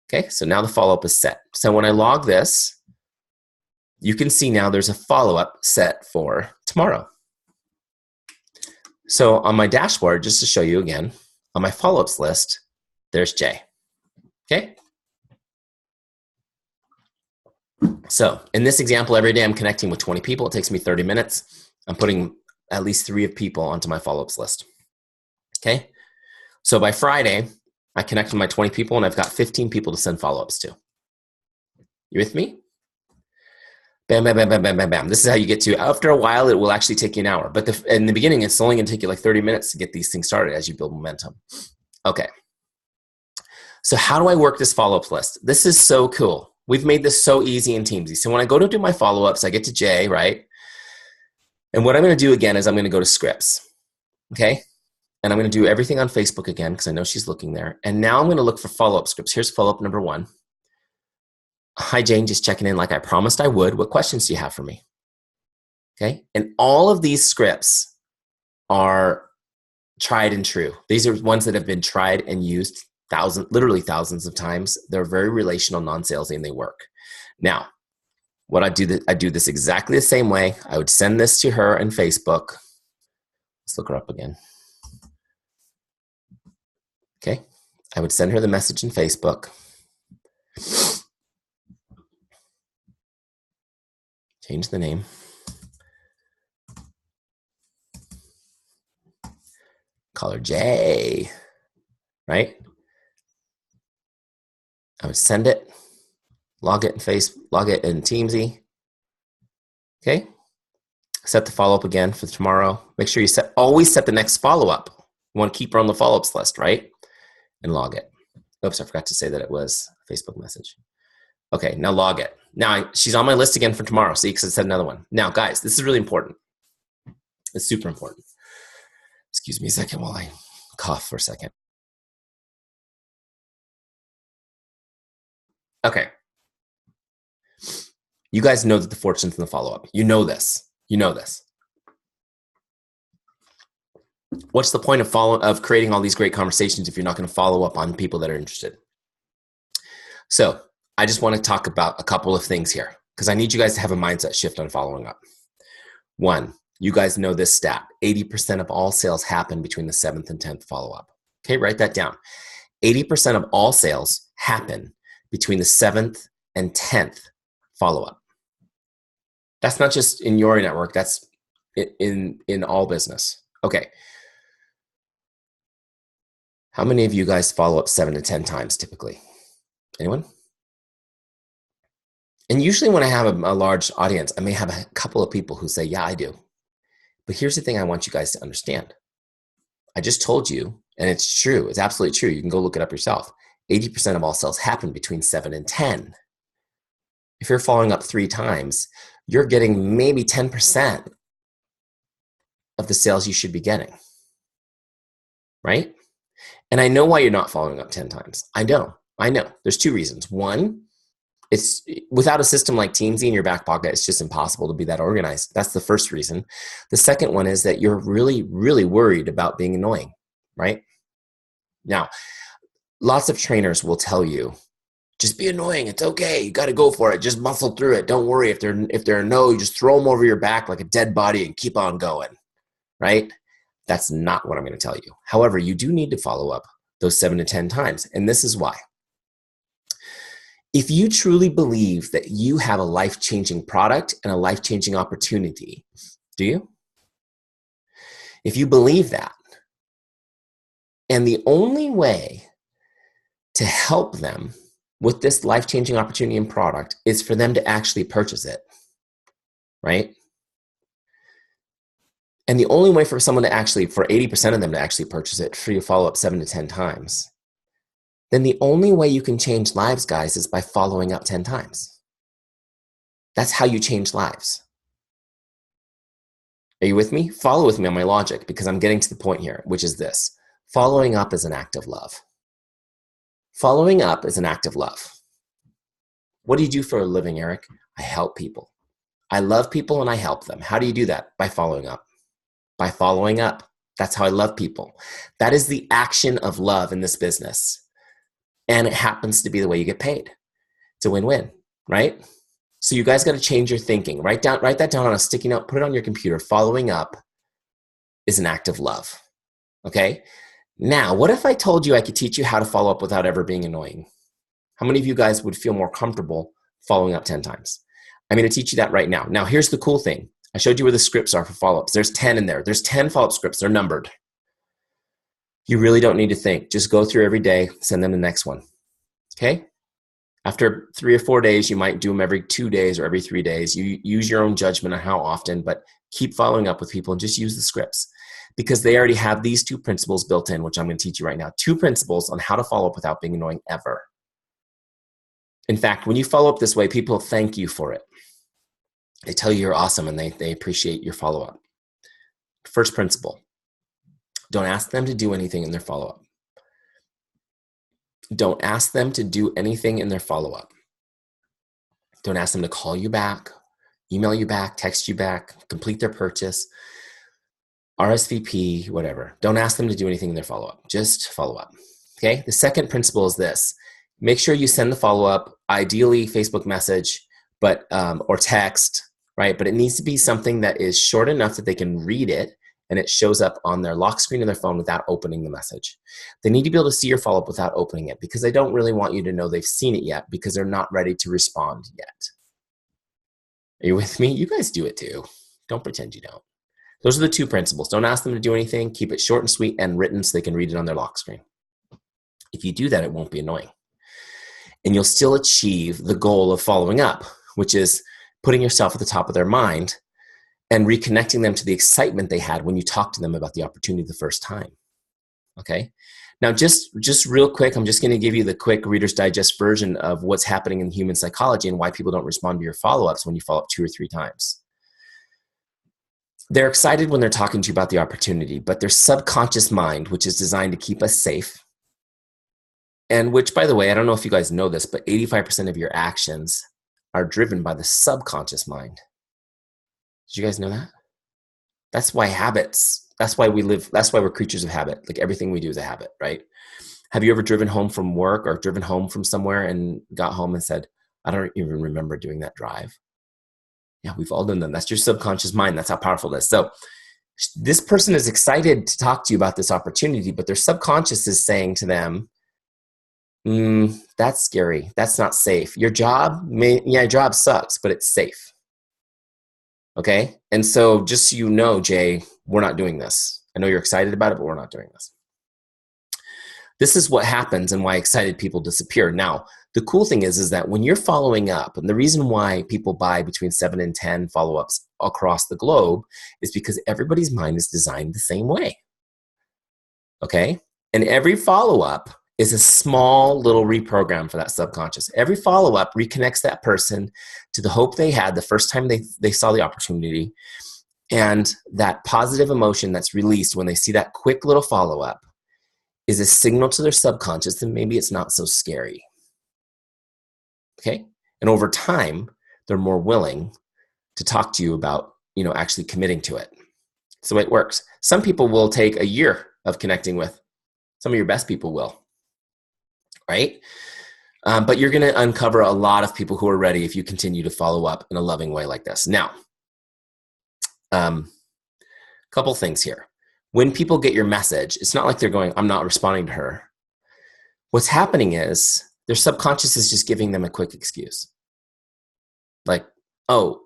Okay, so now the follow-up is set. So when I log this, you can see now there's a follow-up set for tomorrow. So on my dashboard, just to show you again, on my follow-ups list, there's Jay. Okay? So in this example, every day I'm connecting with 20 people. It takes me 30 minutes. I'm putting at least 3 of people onto my follow-ups list. Okay? So by Friday, I connect with my 20 people and I've got 15 people to send follow-ups to. You with me? Bam, bam, bam, bam, bam, bam, bam. This is how you get to, after a while, it will actually take you an hour. But in the beginning, it's only going to take you like 30 minutes to get these things started as you build momentum. Okay. So how do I work this follow-up list? This is so cool. We've made this so easy in Teamzy. So when I go to do my follow-ups, I get to Jay, right? And what I'm going to do again is I'm going to go to scripts. Okay. And I'm going to do everything on Facebook again because I know she's looking there. And now I'm going to look for follow-up scripts. Here's follow-up number 1. Hi, Jane, just checking in like I promised I would. What questions do you have for me? Okay. And all of these scripts are tried and true. These are ones that have been tried and used literally thousands of times. They're very relational, non-salesy, and they work. Now, what I do this exactly the same way. I would send this to her in Facebook. Let's look her up again. Okay. I would send her the message in Facebook. Change the name. Call her Jay, right? I would send it, log it in Teamzy. Okay. Set the follow-up again for tomorrow. Make sure you always set the next follow-up. You want to keep her on the follow-ups list, right? And log it. Oops, I forgot to say that it was a Facebook message. Okay, now log it. Now she's on my list again for tomorrow. See, because I said another one. Now, guys, this is really important. It's super important. Excuse me a second while I cough for a second. Okay. You guys know that the fortune's in the follow-up. You know this. You know this. What's the point of creating all these great conversations if you're not going to follow up on people that are interested? So I just want to talk about a couple of things here because I need you guys to have a mindset shift on following up. 1, you guys know this stat. 80% of all sales happen between the 7th and 10th follow-up. Okay, write that down. 80% of all sales happen between the 7th and 10th follow-up. That's not just in your network. That's in all business. Okay. How many of you guys follow up 7 to 10 times typically? Anyone? And usually when I have a large audience, I may have a couple of people who say, yeah, I do. But here's the thing I want you guys to understand. I just told you, and it's true. It's absolutely true. You can go look it up yourself. 80% of all sales happen between 7 and 10. If you're following up 3 times, you're getting maybe 10% of the sales you should be getting, right? And I know why you're not following up 10 times. I know. There's 2 reasons. 1, it's without a system like Teamzy in your back pocket, it's just impossible to be that organized. That's the first reason. The second one is that you're really, really worried about being annoying, right? Now, lots of trainers will tell you, just be annoying. It's okay. You got to go for it. Just muscle through it. Don't worry. If they're a no, you just throw them over your back like a dead body and keep on going, right? That's not what I'm going to tell you. However, you do need to follow up those 7 to 10 times. And this is why. If you truly believe that you have a life-changing product and a life-changing opportunity, do you? If you believe that, and the only way to help them with this life-changing opportunity and product is for them to actually purchase it, right? And the only way for someone to actually, for 80% of them to actually purchase it, for you to follow up 7 to 10 times, then the only way you can change lives, guys, is by following up 10 times. That's how you change lives. Are you with me? Follow with me on my logic, because I'm getting to the point here, which is this. Following up is an act of love. Following up is an act of love. What do you do for a living, Eric? I help people. I love people and I help them. How do you do that? By following up. By following up. That's how I love people. That is the action of love in this business. And it happens to be the way you get paid. It's a win-win, right? So you guys got to change your thinking. Write that down on a sticky note, put it on your computer. Following up is an act of love. Okay? Now, what if I told you I could teach you how to follow up without ever being annoying? How many of you guys would feel more comfortable following up 10 times? I'm going to teach you that right now. Now, here's the cool thing. I showed you where the scripts are for follow-ups. There's 10 in there. There's 10 follow-up scripts. They're numbered. You really don't need to think. Just go through every day, send them the next one. Okay? After 3 or 4 days, you might do them every 2 days or every 3 days. You use your own judgment on how often, but keep following up with people and just use the scripts, because they already have these 2 principles built in, which I'm going to teach you right now. 2 principles on how to follow up without being annoying ever. In fact, when you follow up this way, people thank you for it. They tell you you're awesome and they appreciate your follow-up. First principle, don't ask them to do anything in their follow-up. Don't ask them to do anything in their follow-up. Don't ask them to call you back, email you back, text you back, complete their purchase, RSVP, whatever. Don't ask them to do anything in their follow-up. Just follow up. Okay? The second principle is this. Make sure you send the follow-up, ideally Facebook message, but or text, right? But it needs to be something that is short enough that they can read it and it shows up on their lock screen of their phone without opening the message. They need to be able to see your follow-up without opening it, because they don't really want you to know they've seen it yet, because they're not ready to respond yet. Are you with me? You guys do it too. Don't pretend you don't. Those are the 2 principles. Don't ask them to do anything. Keep it short and sweet and written so they can read it on their lock screen. If you do that, it won't be annoying. And you'll still achieve the goal of following up, which is putting yourself at the top of their mind and reconnecting them to the excitement they had when you talked to them about the opportunity the first time. Okay? Now, just real quick, I'm just going to give you the quick Reader's Digest version of what's happening in human psychology and why people don't respond to your follow-ups when you follow up 2 or 3 times. They're excited when they're talking to you about the opportunity, but their subconscious mind, which is designed to keep us safe, and which, by the way, I don't know if you guys know this, but 85% of your actions are driven by the subconscious mind. Did you guys know that? That's why habits, that's why we live, that's why we're creatures of habit. Like everything we do is a habit, right? Have you ever driven home from work or driven home from somewhere and got home and said, I don't even remember doing that drive? Yeah, we've all done that. That's your subconscious mind. That's how powerful it is. So this person is excited to talk to you about this opportunity, but their subconscious is saying to them, that's scary. That's not safe. Your job, your job sucks, but it's safe. Okay? And so just so you know, Jay, we're not doing this. I know you're excited about it, but we're not doing this. This is what happens and why excited people disappear. Now, the cool thing is that when you're following up, and the reason why people buy between 7 and 10 follow-ups across the globe is because everybody's mind is designed the same way. Okay? And every follow-up is a small little reprogram for that subconscious. Every follow-up reconnects that person to the hope they had the first time they saw the opportunity, and that positive emotion that's released when they see that quick little follow-up is a signal to their subconscious that maybe it's not so scary. Okay? And over time, they're more willing to talk to you about, actually committing to it. It's the way it works. Some people will take a year of connecting with. Some of your best people will. Right? But you're going to uncover a lot of people who are ready if you continue to follow up in a loving way like this. Now, couple things here. When people get your message, it's not like they're going, I'm not responding to her. What's happening is their subconscious is just giving them a quick excuse. Like, oh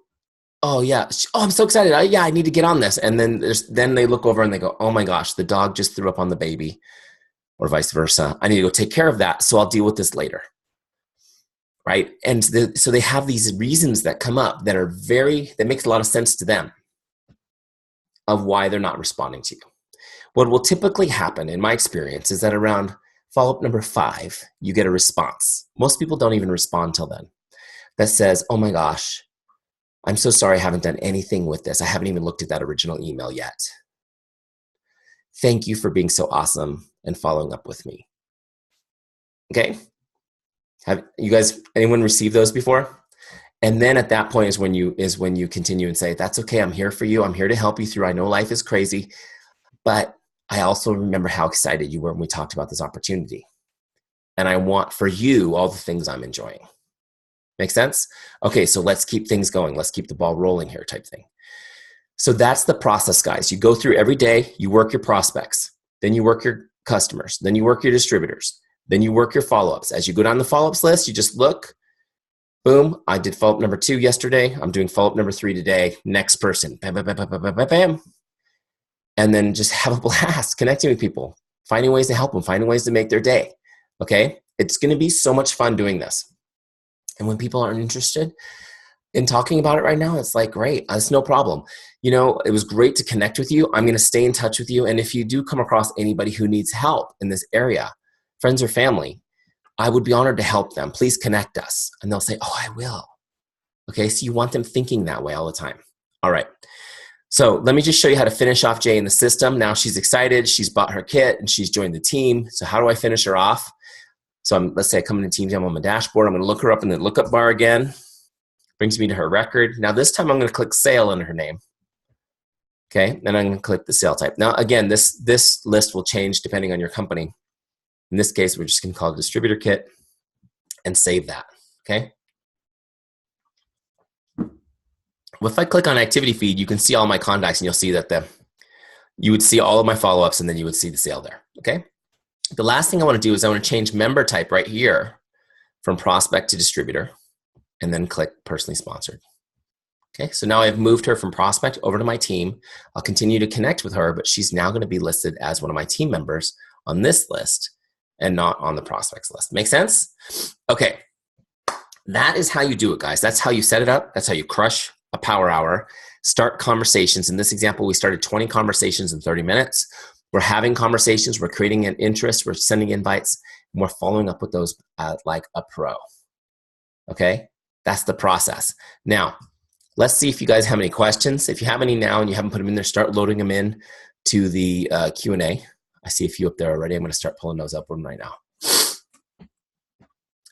yeah, I'm so excited. I need to get on this. And then they look over and they go, oh my gosh, the dog just threw up on the baby. or vice versa. I need to go take care of that, so I'll deal with this later. Right? And so they have these reasons that come up that are that makes a lot of sense to them of why they're not responding to you. What will typically happen in my experience is that around follow-up number 5, you get a response. Most people don't even respond till then. That says, oh my gosh, I'm so sorry I haven't done anything with this. I haven't even looked at that original email yet. Thank you for being so awesome and following up with me. Okay? Have you guys, anyone received those before? And then at that point is when you continue and say, that's okay, I'm here for you. I'm here to help you through. I know life is crazy, but I also remember how excited you were when we talked about this opportunity. And I want for you all the things I'm enjoying. Make sense? Okay, so let's keep things going. Let's keep the ball rolling here type thing. So that's the process, guys. You go through every day, you work your prospects, then you work your customers, then you work your distributors, then you work your follow-ups. As you go down the follow-ups list, you just look, boom, I did follow-up number 2 yesterday. I'm doing follow-up number 3 today. Next person, bam, bam, bam, bam, bam, bam, bam. And then just have a blast connecting with people, finding ways to help them, finding ways to make their day, okay? It's gonna be so much fun doing this. And when people aren't interested in talking about it right now, it's like, great, it's no problem. You know, it was great to connect with you. I'm gonna stay in touch with you. And if you do come across anybody who needs help in this area, friends or family, I would be honored to help them. Please connect us. And they'll say, oh, I will. Okay, so you want them thinking that way all the time. All right. So let me just show you how to finish off Jay in the system. Now she's excited. She's bought her kit and she's joined the team. So how do I finish her off? So let's say I come into Teamzy, I'm on my dashboard. I'm going to look her up in the lookup bar again. Brings me to her record. Now this time I'm going to click sale under her name. Okay, and I'm going to click the sale type. Now again, this list will change depending on your company. In this case, we're just going to call it distributor kit and save that. Okay. Well, if I click on activity feed, you can see all my contacts and you'll see that you would see all of my follow-ups and then you would see the sale there, okay? The last thing I wanna do is I wanna change member type right here from prospect to distributor and then click personally sponsored. Okay, so now I've moved her from prospect over to my team. I'll continue to connect with her, but she's now gonna be listed as one of my team members on this list and not on the prospects list. Make sense? Okay, that is how you do it, guys. That's how you set it up. That's how you crush a power hour, start conversations. In this example, we started 20 conversations in 30 minutes. We're having conversations, we're creating an interest, we're sending invites, and we're following up with those like a pro. Okay, that's the process. Now, let's see if you guys have any questions. If you have any now and you haven't put them in there, start loading them in to the Q&A. I see a few up there already. I'm gonna start pulling those up right now.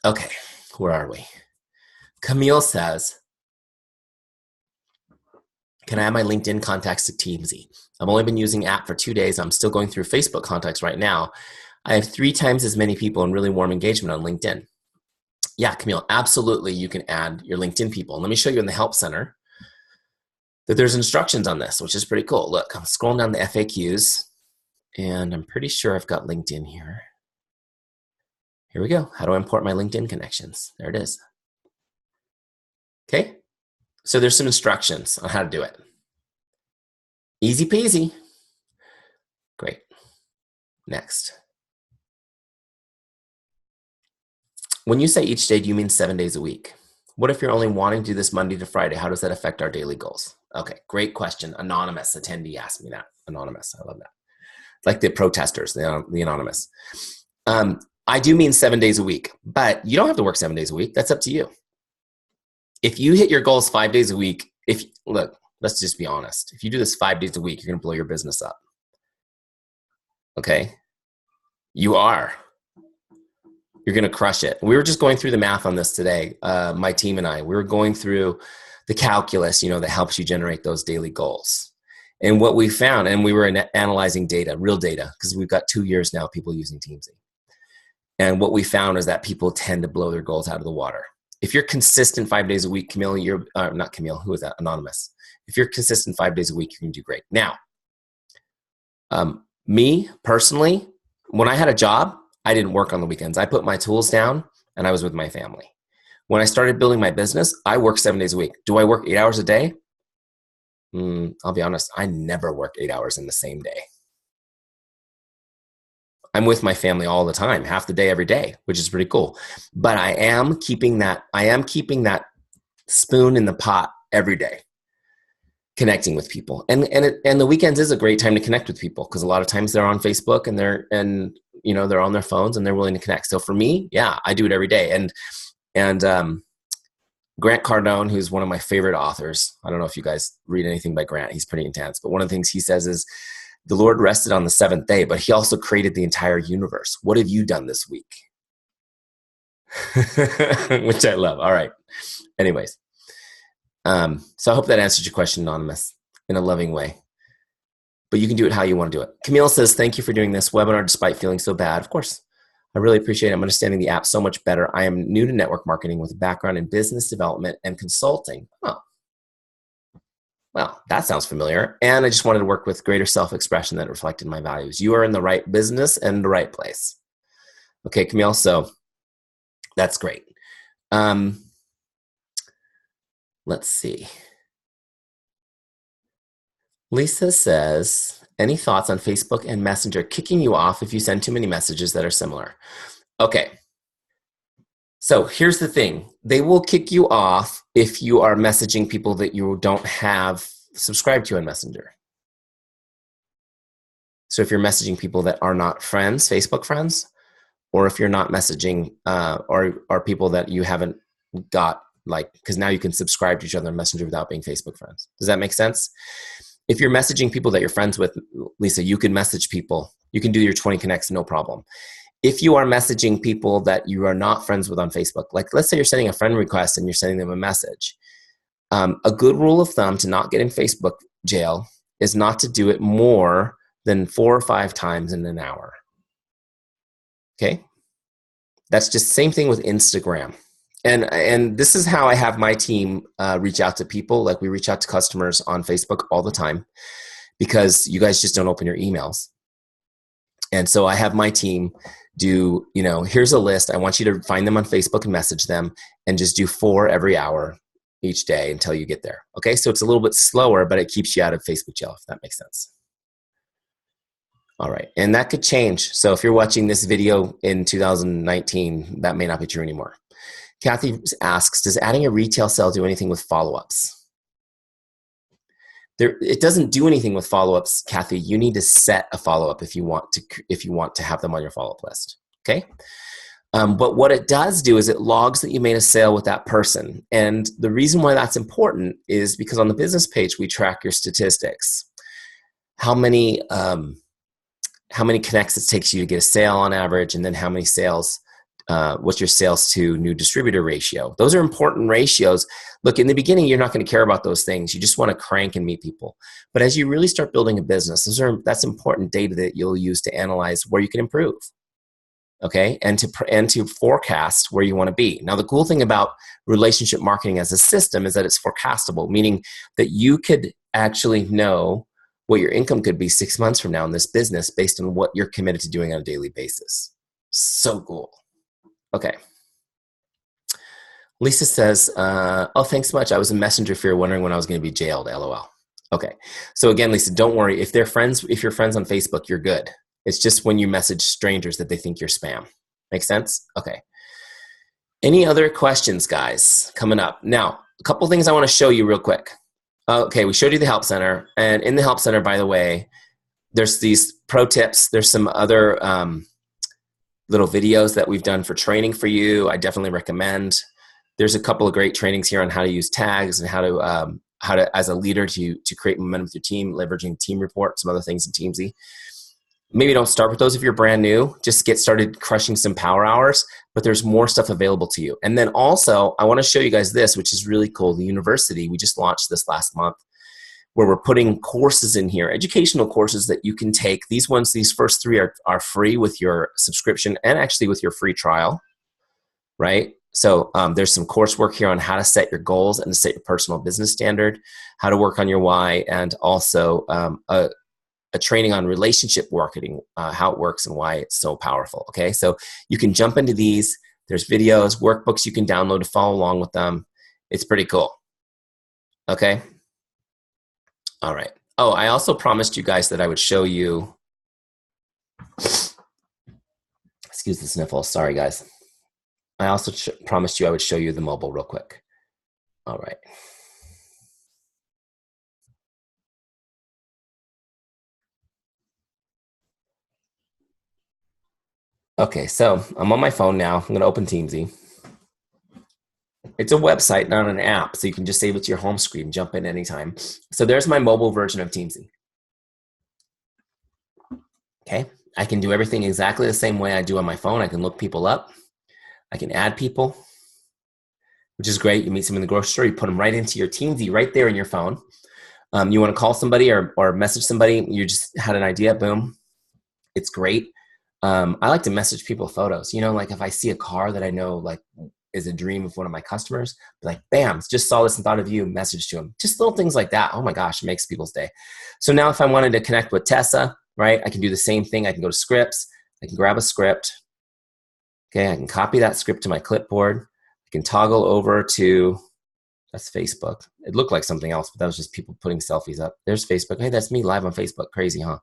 Okay, where are we? Camille says, can I add my LinkedIn contacts to Teamzy? I've only been using app for 2 days. I'm still going through Facebook contacts right now. I have 3 times as many people and really warm engagement on LinkedIn. Yeah, Camille, absolutely you can add your LinkedIn people. And let me show you in the Help Center that there's instructions on this, which is pretty cool. Look, I'm scrolling down the FAQs and I'm pretty sure I've got LinkedIn here. Here we go. How do I import my LinkedIn connections? There it is. Okay. So there's some instructions on how to do it. Easy peasy. Great. Next. When you say each day, do you mean 7 days a week? What if you're only wanting to do this Monday to Friday? How does that affect our daily goals? Okay, great question. Anonymous attendee asked me that. Anonymous, I love that. Like the protesters, the anonymous. I do mean 7 days a week, but you don't have to work 7 days a week. That's up to you. If you hit your goals 5 days a week, look, let's just be honest. If you do this 5 days a week, you're gonna blow your business up. Okay? You are. You're gonna crush it. We were just going through the math on this today, my team and I. We were going through the calculus, that helps you generate those daily goals. And what we found, and we were analyzing data, real data, because we've got 2 years now of people using Teamzy. And what we found is that people tend to blow their goals out of the water. If you're consistent 5 days a week, Camille, you're not Camille, who is that? Anonymous. If you're consistent 5 days a week, you're gonna do great. Now, me personally, when I had a job, I didn't work on the weekends. I put my tools down and I was with my family. When I started building my business, I worked 7 days a week. Do I work 8 hours a day? I'll be honest, I never work 8 hours in the same day. I'm with my family all the time, half the day, every day, which is pretty cool. But I am keeping that spoon in the pot every day, connecting with people. And the weekends is a great time to connect with people, because a lot of times they're on Facebook and they're on their phones and they're willing to connect. So for me, yeah, I do it every day. And Grant Cardone, who's one of my favorite authors. I don't know if you guys read anything by Grant. He's pretty intense. But one of the things he says is, the Lord rested on the seventh day, but he also created the entire universe. What have you done this week? Which I love. All right. Anyways. So I hope that answers your question, Anonymous, in a loving way. But you can do it how you want to do it. Camille says, thank you for doing this webinar despite feeling so bad. Of course. I really appreciate it. I'm understanding the app so much better. I am new to network marketing with a background in business development and consulting. Oh. Well, that sounds familiar. And I just wanted to work with greater self-expression that reflected my values. You are in the right business and the right place. Okay, Camille, so that's great. Let's see. Lisa says, any thoughts on Facebook and Messenger kicking you off if you send too many messages that are similar? Okay. So here's the thing. They will kick you off if you are messaging people that you don't have subscribed to on Messenger. So if you're messaging people that are not friends, Facebook friends, or if you're not messaging or people that you haven't got, like, because now you can subscribe to each other on Messenger without being Facebook friends. Does that make sense? If you're messaging people that you're friends with, Lisa, you can message people. You can do your 20 connects, no problem. If you are messaging people that you are not friends with on Facebook, like let's say you're sending a friend request and you're sending them a message, a good rule of thumb to not get in Facebook jail is not to do it more than 4 or 5 times in an hour. Okay? That's just same thing with Instagram. And this is how I have my team reach out to people. Like we reach out to customers on Facebook all the time because you guys just don't open your emails. And so I have my team do, here's a list. I want you to find them on Facebook and message them and just do 4 every hour each day until you get there. Okay, so it's a little bit slower, but it keeps you out of Facebook jail, if that makes sense. All right, and that could change. So if you're watching this video in 2019, that may not be true anymore. Kathy asks, does adding a retail sale do anything with follow-ups? It doesn't do anything with follow-ups, Kathy. You need to set a follow-up if you want to have them on your follow-up list. Okay. But what it does do is it logs that you made a sale with that person. And the reason why that's important is because on the business page, we track your statistics. How many connects it takes you to get a sale on average, and then how many sales, what's your sales to new distributor ratio. Those are important ratios. Look, in the beginning, you're not going to care about those things. You just want to crank and meet people. But as you really start building a business, that's important data that you'll use to analyze where you can improve. Okay, and to forecast where you want to be. Now, the cool thing about relationship marketing as a system is that it's forecastable, meaning that you could actually know what your income could be 6 months from now in this business based on what you're committed to doing on a daily basis. So cool. Okay. Lisa says, oh, thanks so much. I was a messenger fear wondering when I was going to be jailed, LOL. Okay. So again, Lisa, don't worry. If you're friends on Facebook, you're good. It's just when you message strangers that they think you're spam. Make sense? Okay. Any other questions, guys, coming up? Now, a couple things I want to show you real quick. Okay, we showed you the Help Center. And in the Help Center, by the way, there's these pro tips. There's some other little videos that we've done for training for you. I definitely recommend. There's a couple of great trainings here on how to use tags and how to as a leader to create momentum with your team, leveraging team report, some other things in Teamzy. Maybe don't start with those if you're brand new. Just get started crushing some power hours, but there's more stuff available to you. And then also, I want to show you guys this, which is really cool. The university, we just launched this last month, where we're putting courses in here, educational courses that you can take. These first 3 are free with your subscription and actually with your free trial, right? So there's some coursework here on how to set your goals and to set your personal business standard, how to work on your why, and also a training on relationship marketing, how it works and why it's so powerful. Okay, so you can jump into these. There's videos, workbooks you can download to follow along with them. It's pretty cool. Okay. All right. Oh, I also promised you guys that I would show you Excuse the sniffles. Sorry, guys. I also promised you I would show you the mobile real quick. All right. Okay, so I'm on my phone now. I'm going to open Teamzy. It's a website, not an app, so you can just save it to your home screen, jump in anytime. So there's my mobile version of Teamzy. Okay, I can do everything exactly the same way I do on my phone. I can look people up. I can add people, which is great. You meet someone in the grocery store, you put them right into your Teamzy right there in your phone. You want to call somebody or message somebody, you just had an idea, boom. It's great. I like to message people photos. You know, like if I see a car that I know like is a dream of one of my customers, like bam, just saw this and thought of you, message to them. Just little things like that. Oh my gosh, it makes people's day. So now if I wanted to connect with Tessa, right, I can do the same thing. I can go to scripts. I can grab a script. Okay, I can copy that script to my clipboard. I can toggle over to, that's Facebook. It looked like something else, but that was just people putting selfies up. There's Facebook. Hey, that's me live on Facebook. Crazy, huh?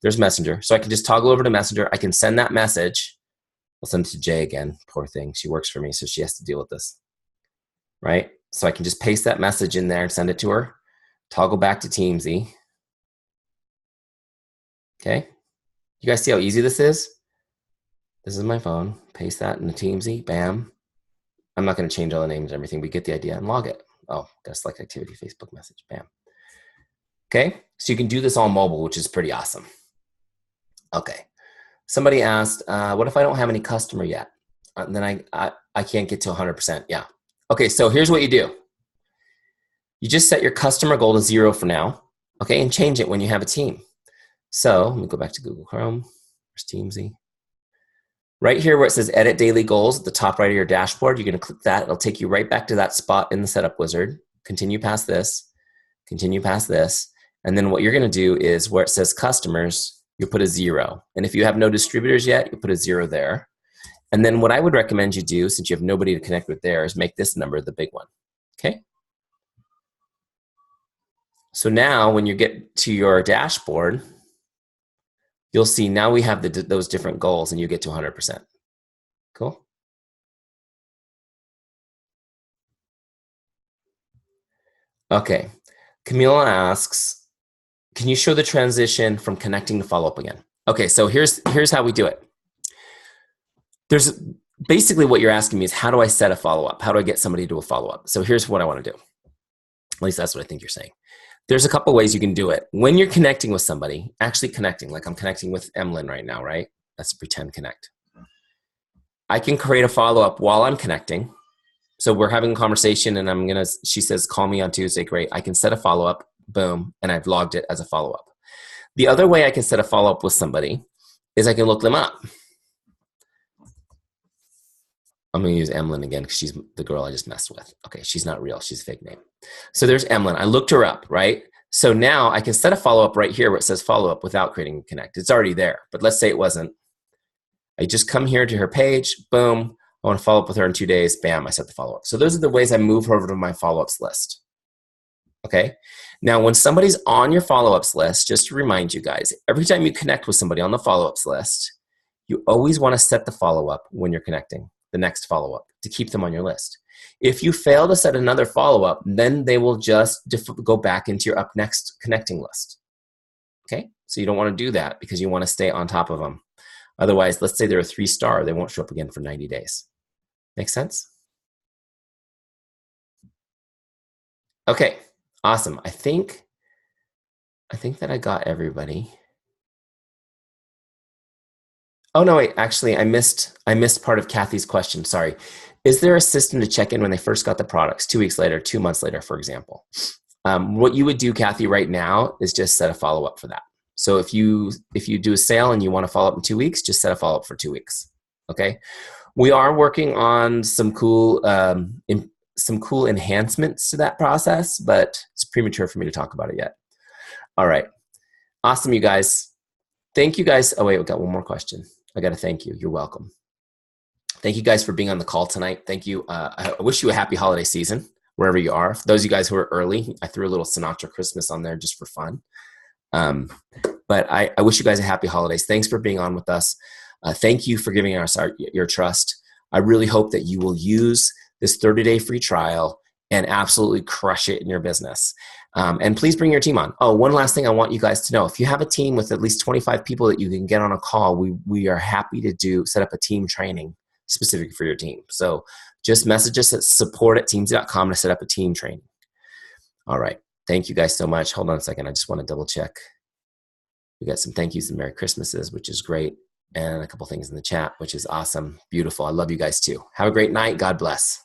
There's Messenger. So I can just toggle over to Messenger. I can send that message. I'll send it to Jay again. Poor thing. She works for me, so she has to deal with this. Right? So I can just paste that message in there and send it to her. Toggle back to Teamzy. Okay? You guys see how easy this is? This is my phone. Paste that in the Teamzy. Bam. I'm not going to change all the names and everything. We get the idea and log it. Oh, got a select activity, Facebook message. Bam. Okay? So you can do this all mobile, which is pretty awesome. Okay. Somebody asked, what if I don't have any customer yet? Then I can't get to 100%. Yeah. Okay, so here's what you do. You just set your customer goal to 0 for now, okay, and change it when you have a team. So let me go back to Google Chrome. There's Teamzy. Right here where it says Edit Daily Goals at the top right of your dashboard, you're going to click that. It'll take you right back to that spot in the setup wizard. Continue past this. Continue past this. And then what you're going to do is where it says customers, you put a 0. And if you have no distributors yet, you put a 0 there. And then what I would recommend you do, since you have nobody to connect with there, is make this number the big one. Okay? So now when you get to your dashboard, you'll see now we have those different goals and you get to 100%. Cool? Okay. Camila asks, can you show the transition from connecting to follow-up again? Okay, so here's how we do it. There's basically what you're asking me is how do I set a follow-up? How do I get somebody to do a follow-up? So here's what I want to do. At least that's what I think you're saying. There's a couple ways you can do it. When you're connecting with somebody, actually connecting, like I'm connecting with Emlyn right now, right? That's a pretend connect. I can create a follow-up while I'm connecting. So we're having a conversation and she says, call me on Tuesday. Great. I can set a follow-up, boom, and I've logged it as a follow-up. The other way I can set a follow-up with somebody is I can look them up. I'm going to use Emlyn again because she's the girl I just messed with. Okay, she's not real. She's a fake name. So there's Emlyn. I looked her up, right? So now I can set a follow-up right here where it says follow-up without creating a connect. It's already there, but let's say it wasn't. I just come here to her page, boom. I want to follow up with her in 2 days, bam, I set the follow-up. So those are the ways I move her over to my follow-ups list. Okay? Now, when somebody's on your follow-ups list, just to remind you guys, every time you connect with somebody on the follow-ups list, you always want to set the follow-up when you're connecting, the next follow-up, to keep them on your list. If you fail to set another follow-up, then they will just go back into your up next connecting list. Okay? So you don't want to do that because you want to stay on top of them. Otherwise, let's say they're a 3-star, they won't show up again for 90 days. Make sense? Okay, awesome. I think that I got everybody. Oh no, wait, actually I missed part of Kathy's question, sorry. Is there a system to check in when they first got the products, 2 weeks later, 2 months later, for example? What you would do, Kathy, right now is just set a follow-up for that. So if you do a sale and you want to follow up in 2 weeks, just set a follow-up for 2 weeks, okay? We are working on some cool enhancements to that process, but it's premature for me to talk about it yet. All right, awesome, you guys. Thank you guys. Oh wait, we got one more question. I got to thank you. You're welcome. Thank you guys for being on the call tonight. Thank you. I wish you a happy holiday season wherever you are. For those of you guys who are early, I threw a little Sinatra Christmas on there just for fun. But I wish you guys a happy holidays. Thanks for being on with us. Thank you for giving us your trust. I really hope that you will use this 30-day free trial and absolutely crush it in your business. And please bring your team on. Oh, one last thing I want you guys to know. If you have a team with at least 25 people that you can get on a call, we are happy to set up a team training specific for your team. So just message us at support@teamzy.com to set up a team training. All right. Thank you guys so much. Hold on a second. I just want to double check. We got some thank yous and Merry Christmases, which is great. And a couple things in the chat, which is awesome. Beautiful. I love you guys too. Have a great night. God bless.